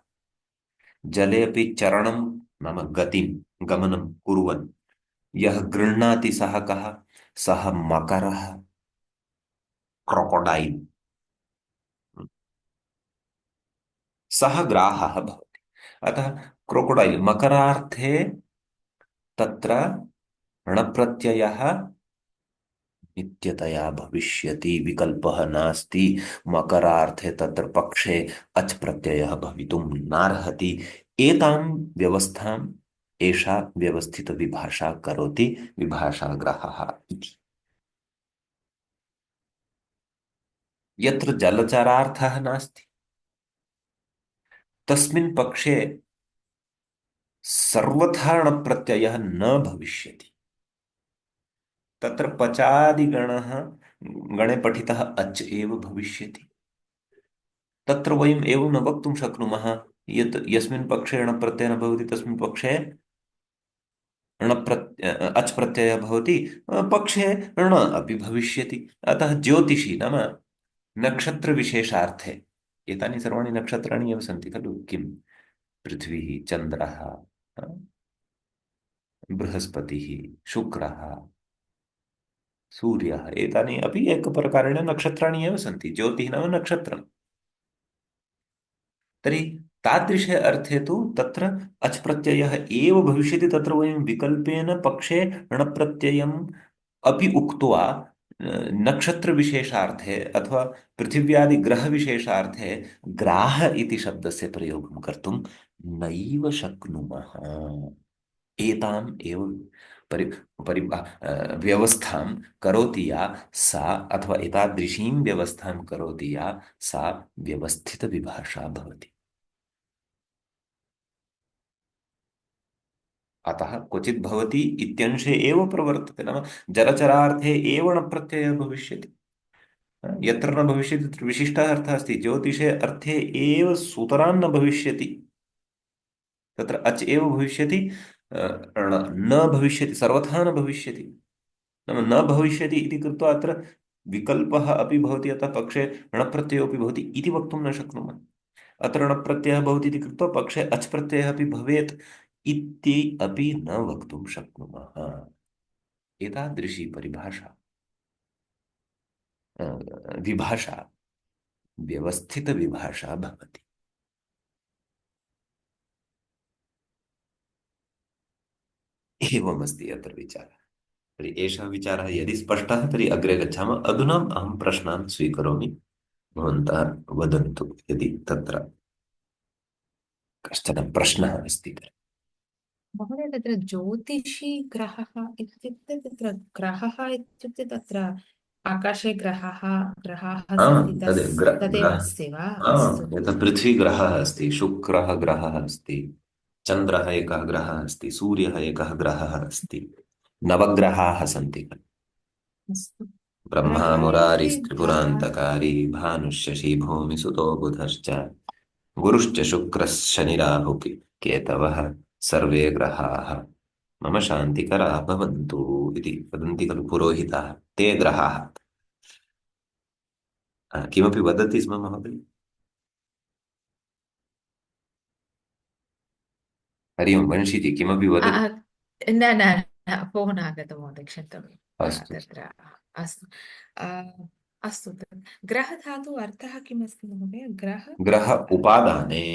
जले अपि चरणं, नाम गतिं गमनं कुर्वन् यः गृह्णाति सः कः? सः मकरः, क्रोकोडैल्। सः ग्राहः भवति। अतः क्रोकोडैल् मकरार्थे तत्र णप्रत्ययः नित्यतया भविष्यति विकल्पः नास्ति मकरार्थे तत्र पक्षे अच् प्रत्ययः भवितुं नार्हति एतां व्यवस्थाम् एषा व्यवस्थितविभाषा करोति विभाषाग्रहः इति। यत्र जलचरार्थः नास्ति तस्मिन् पक्षे सर्वथा णप्रत्ययः न भविष्यति। तत्र पचादिगणः गणे पठितः अच् एव भविष्यति। तत्र वयम् एवं न वक्तुं शक्नुमः यत् यस्मिन् पक्षे णप्रत्ययः न भवति तस्मिन् पक्षे अच् प्रत्ययः भवति पक्षे ण अपि भविष्यति। अतः ज्योतिषी नाम नक्षत्रविशेषार्थे एतानि सर्वाणि नक्षत्राणि एव सन्ति खलु किं पृथ्वी चन्द्रः बृहस्पतिः शुक्रः सूर्यः एतानि अपि एकप्रकारेण नक्षत्राणि एव सन्ति। ज्योतिः नाम नक्षत्रम्। तर्हि तादृशे अर्थे तु तत्र अच् प्रत्ययः एव भविष्यति। तत्र वयं विकल्पेन पक्षे णप्रत्ययम् अपि उक्त्वा नक्षत्रविशेषार्थे अथवा पृथिव्यादिग्रहविशेषार्थे ग्राह इति शब्दस्य प्रयोगं कर्तुं नैव शक्नुमः। एताम् एव परि परि व्यवस्थां करोति या सा अथवा एतादृशीं व्यवस्थां करोति या सा व्यवस्थितविभाषा भवति। अतः क्वचित् भवति इत्यंशे एव प्रवर्तते नाम जलचरार्थे एव णप्रत्ययः भविष्यति। यत्र न भविष्यति तत्र विशिष्टः अर्थः अस्ति। ज्योतिषे अर्थे एव सुतरां न भविष्यति तत्र अच् एव भविष्यति न भविष्यति सर्वथा न भविष्यति नाम न भविष्यति इति कृत्वा अत्र विकल्पः अपि भवति अतः पक्षे णप्रत्ययोऽपि भवति इति वक्तुं न शक्नुमः। अत्र णप्रत्ययः भवति इति कृत्वा पक्षे अच् प्रत्ययः अपि भवेत् इति अपि न वक्तुं शक्नुमः। एतादृशी परिभाषा विभाषा व्यवस्थितविभाषा भवति। एवमस्ति अत्र विचारः। तर्हि एषः विचारः यदि स्पष्टः तर्हि अग्रे गच्छामः। अधुना अहं प्रश्नान् स्वीकरोमि। भवन्तः वदन्तु यदि तत्र कश्चन प्रश्नः अस्ति तर्हि। महोदय तत्र ज्योतिषी ग्रहः इत्युक्ते तत्र ग्रहः इत्युक्ते तत्र आकाशे ग्रहाः सन्ति तदेव अस्ति वा? अस्तु यथा पृथ्वीग्रहः अस्ति शुक्रः ग्रहः अस्ति चन्द्रः एकः ग्रहः अस्ति सूर्यः एकः ग्रहः अस्ति नवग्रहाः सन्ति खलु। अस्तु ब्रह्मा ग्रहः इति मुरारिस्त्रिपुरान्तकारी भानुश्शशी भूमिसुतो बुधश्च गुरुश्च शुक्रः शनिराहुः केतवः सर्वे ग्रहाः मम शान्तिकराः भवन्तु इति वदन्ति खलु पुरोहिताः ते ग्रहाः। किमपि वदति स्म महोदय? हरि ओं वंशीजी किमपि वदति? न न न फोन् आगतं महोदय क्षन्तव्यं अस्तु तत्र अस्तु अस्तु ग्रहधातु अर्थः किमस्ति महोदय? ग्रह उपादाने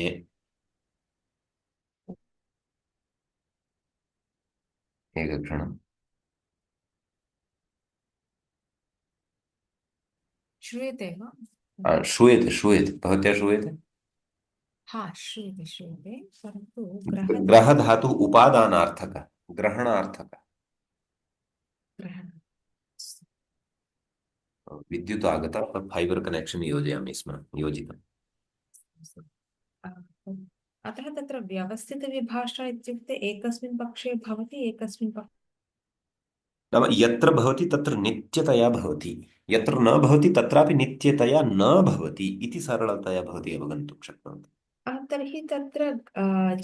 एकक्षणं श्रूयते वा? श्रूयते श्रूयते भवत्या श्रूयते? हा श्रूयते परन्तु ग्रहधातुः उपादानार्थकः ग्रहणार्थकः। ग्रहण विद्युत् आगता फैबर् कनेक्षन् योजयामि स्म योजितम्। अतः तत्र व्यवस्थितविभाषा इत्युक्ते एकस्मिन् पक्षे भवति एकस्मिन् नाम यत्र भवति तत्र नित्यतया भवति यत्र न भवति तत्रापि नित्यतया न भवति इति सरलतया भवति अवगन्तुं शक्नोति। तर्हि तत्र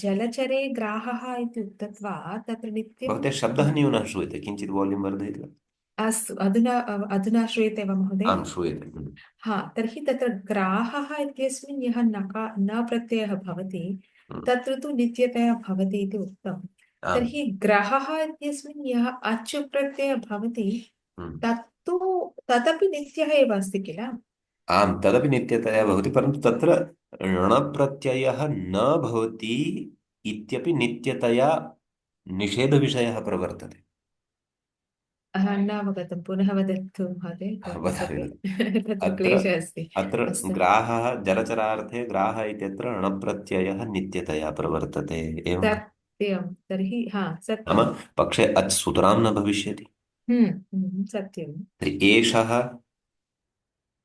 जलचरे ग्राहः इति उक्तत्वात् तत्र नित्यं भवत्याः शब्दः न्यूनः श्रूयते किञ्चित् वाल्यूम् वर्धयति वा? अस्तु अधुना श्रूयते वा महोदय? आं श्रूयते। हा तर्हि तत्र ग्राहः इत्यस्मिन् यः न प्रत्ययः भवति तत्र तु नित्यतया भवति इति उक्तं। तर्हि ग्रहः इत्यस्मिन् यः अच् प्रत्ययः भवति तत्तु तदपि नित्यः एव अस्ति किल? आं तदपि नित्यतया भवति परन्तु तत्र णप्रत्ययः न भवति इत्यपि नित्यतया निषेधविषयः प्रवर्तते। न अवगतं, पुनः वदतु महोदय, वदामि इतोपि वदामि। तत्र अत्र क्लेशः अस्ति। अत्र अस्तु। ग्राहः जलचरार्थे ग्राह इत्यत्र णप्रत्ययः नित्यतया प्रवर्तते एवं खलु? सत्यं, तर्हि हा नाम सत्यं। पक्षे अच् सुतरां न भविष्यति। सत्यं। तर्हि एषः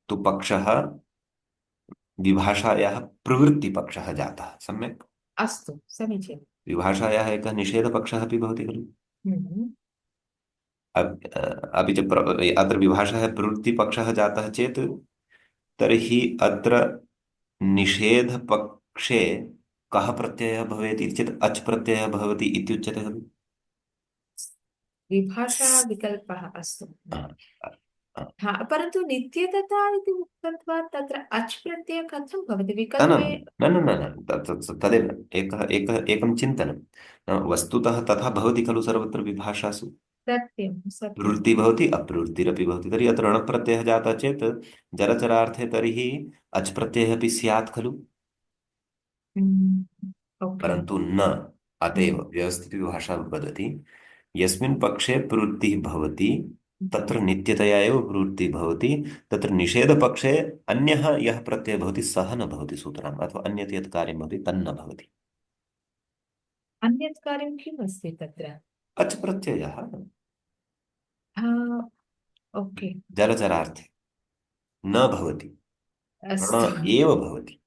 तु पक्षः विभाषायाः प्रवृत्तिपक्षः जातः सम्यक्। अस्तु, समीचीनं। विभाषायाः एकः निषेधपक्षः अपि भवति खलु। हम्म, अपि च अत्र विभाषायाः प्रवृत्तिपक्षः जातः चेत् तर्हि अत्र निषेधपक्षे कः प्रत्ययः भवेत् इति चेत् अच् प्रत्ययः भवति इत्युच्यते खलु। विभाषा विकल्पः अस्तु। हा, हा। हा, परन्तु नित्यतता इति उक्तत्वात् तत्र अच् प्रत्ययः कथं भवति न न विकल्पे? न न न न तदेव एकः एकः एकं चिन्तनं। वस्तुतः तथा भवति खलु सर्वत्र विभाषासु। सत्यं सत्यं। प्रवृत्तिः भवति अप्रवृत्तिरपि भवति तर्हि अत्र णप्रत्ययः जातः चेत् जलचरार्थे तर्हि अच् प्रत्ययः अपि स्यात् खलु। ओके। परन्तु न अतएव व्यवस्थितविभाषा वदति यस्मिन् पक्षे प्रवृत्तिः भवति तत्र नित्यतया एव प्रवृत्तिः भवति। तत्र निषेधपक्षे अन्यः यः प्रत्ययः भवति सः न भवति सूत्राम् अथवा अन्यत् यत् कार्यं भवति तन्न भवति। अन्यत् कार्यं किम् अस्ति तत्र? अच् प्रत्ययः हा, ओके। जलचरार्थे न भवति अस्तु। ण एव भवति।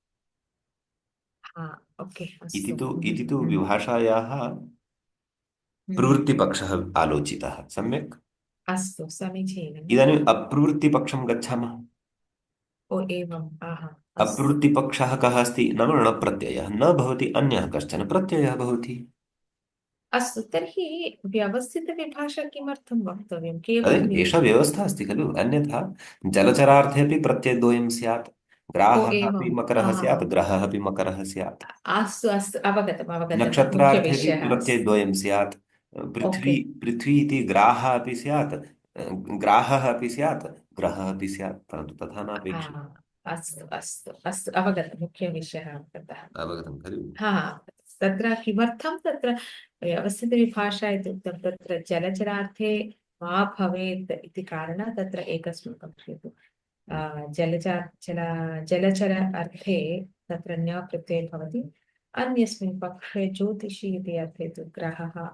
हा, ओके, इति अस्तु। तु विभाषायाः प्रवृत्तिपक्षः आलोचितः सम्यक्। अस्तु, समीचीनम्। इदानीम् अप्रवृत्तिपक्षं गच्छामः। ओ एवम्, आहा, अस्तु। अप्रवृत्तिपक्षः कः अस्ति नाम णप्रत्ययः न भवति अन्यः कश्चन प्रत्ययः भवति। अस्तु, तर्हि व्यवस्थितविभाषा किमर्थं वक्तव्यं? केवलं तदेव एषा व्यवस्था अस्ति खलु अन्यथा जलचरार्थे अपि प्रत्ययद्वयं स्यात्। ओ ग्राहः अपि एवम्, मकरः आहा, स्यात् ग्रहः अपि मकरः स्यात्। अस्तु अस्तु, अवगतम् अवगतं, नक्षत्रार्थे अपि मुख्यविषयः अस्ति। प्रत्ययद्वयं स्यात्। ओके। पृथ्वी पृथ्वी इति ग्राहः अपि स्यात् ग्राहः अपि स्यात् ग्रहः अपि स्यात् परन्तु तथा आ, नापेक्षितम्। अस्तु अस्तु अस्तु, अवगतं, मुख्यविषयः अवगतः। अवगतं खलु। हा, तत्र किमर्थं तत्र व्यवस्थितविभाषा इति उक्तं, तत्र जलचरार्थे मा भवेत् इति कारणात् तत्र एकस्मिन् पक्षे तु जलचर अर्थे तत्र न्य प्रत्ययः भवति। अन्यस्मिन् पक्षे ज्योतिषी इति अर्थे तु ग्रहः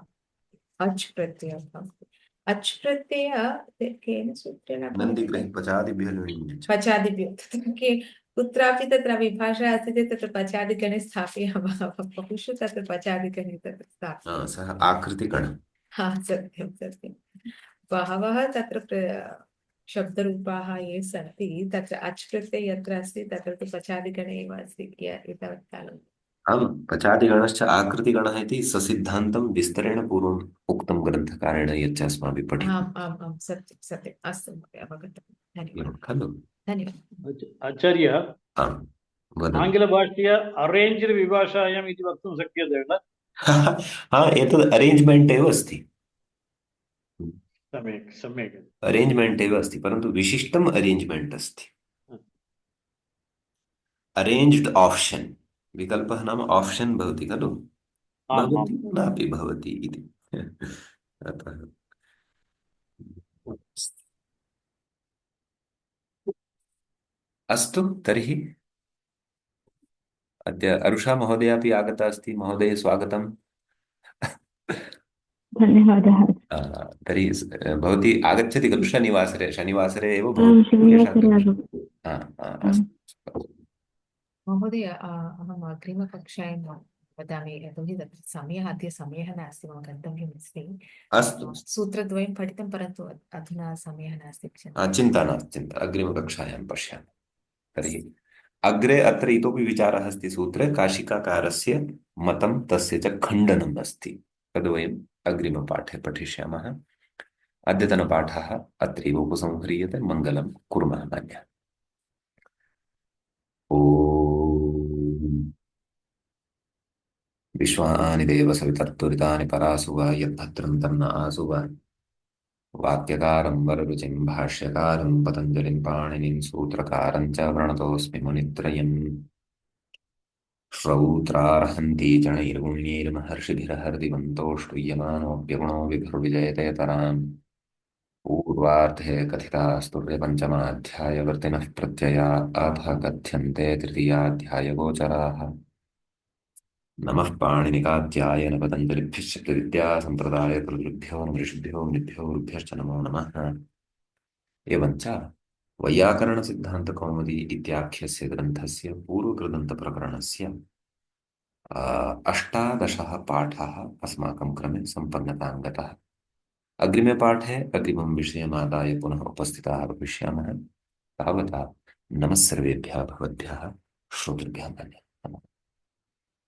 अच् प्रत्ययः भवति। अच् प्रत्ययः केन सूत्रेण भवति नन्दिग्रहि पचादिभ्यः लुणिञ् पचादिभ्यो तत्र कुत्रापि तत्र विभाषा अस्ति चेत् तत्र पचादिगणे स्थापयामः। बहुषु तत्र पचादिगणे तत्र स्थापयामः। सः आकृतिकणः। हा, सत्यं सत्यं। बहवः तत्र शब्दरूपाः ये सन्ति तत्र अच् प्रत्ययः यत्र अस्ति तत्र तु पचादिगणे एव अस्ति एतावत् कालम्। आम् पचादिगणश्च आकृतिगणः इति ससिद्धान्तं विस्तरेण पूर्वम् उक्तं ग्रन्थकारेण यच्च अस्माभिः पठितम्। आम् आम् आम्, सत्यं सत्यम्, अस्तु महोदय, अवगतं। एवं धन्यवादः। खलु। धन्यवादः। आचार्य आम् वदन्तु। आङ्ग्लभाषीय अरेञ्ज्ड् विभाषायाम् इति वक्तुं शक्यते वा? हा एतद् अरेञ्ज्मेण्ट् एव अस्ति। सम्यक् सम्यक्। अरेञ्ज्मेण्ट् एव अस्ति परन्तु विशिष्टम् अरेञ्ज्मेण्ट् अस्ति। अरेञ्ज्ड् ऑप्शन विकल्पः नाम ऑप्शन भवति खलु। आम् भवति आम्। नापि भवति इति अतः अस्तु तर्हि अद्य अरुषा महोदया अपि आगता अस्ति। महोदये स्वागतम्। धन्यवादः। आ, तर्हि भवती आगच्छति खलु शनिवासरे शनिवासरे एव आं भवती एषा शनिवासरे कक्षा। आगच्छति। आम्। अस्तु महोदय, अहम् अग्रिमकक्षायां वदामि, यतोहि तत्र अद्य समयः नास्ति, मम गन्तव्यमस्ति। अस्तु सूत्रद्वयं पठितं परन्तु अधुना समयः नास्ति, क्षम्यताम्। चिन्ता नास्ति चिन्ता अग्रिमकक्षायां पश्यामः। तर्हि अग्रे अत्र इतोपि विचारः अस्ति सूत्रे काशिकाकारस्य मतं तस्य च खण्डनम् अस्ति। तद् वयम् अग्रिमपाठे पठिष्यामः। अद्यतनपाठः अत्रैव उपसंह्रियते। मङ्गलं कुर्मः नान्यः। ॐ विश्वानि देव सवितर्तुरितानि परासु वा यद्भद्रं तन्न आसु वा वाक्यकारं वररुचिं भाष्यकारं पतञ्जलिं पाणिनिं सूत्रकारं च प्रणतोऽस्मि मुनित्रयम् श्रौत्रार्हन्ति जनैर्गुण्यैर्महर्षिभिरहर्दिवन्तो श्रूयमाणोऽप्यगुणो विभुर्विजयते तराम् पूर्वार्धे कथितास्तुर्यपञ्चमाध्यायवर्तिनः प्रत्यया अथ कथ्यन्ते तृतीयाध्यायगोचराः। नमः पाणिनिकाध्यायन पतञ्जलिभ्यश्च विद्यासम्प्रदायकृद्भ्यो ऋषिभ्यो मुनिभ्यो गुरुभ्यश्च नमो नमः। एवञ्च वैयाकरणसिद्धान्तकौमुदी इत्याख्यस्य ग्रन्थस्य पूर्वकृदन्तप्रकरणस्य अष्टादशः पाठः अस्माकं क्रमे सम्पन्नतां गतः। अग्रिमे पाठे अग्रिमं विषयमादाय पुनः उपस्थिताः भविष्यामः। तावता नमः सर्वेभ्यः भवद्भ्यः श्रोतृभ्यः धन्यवादः।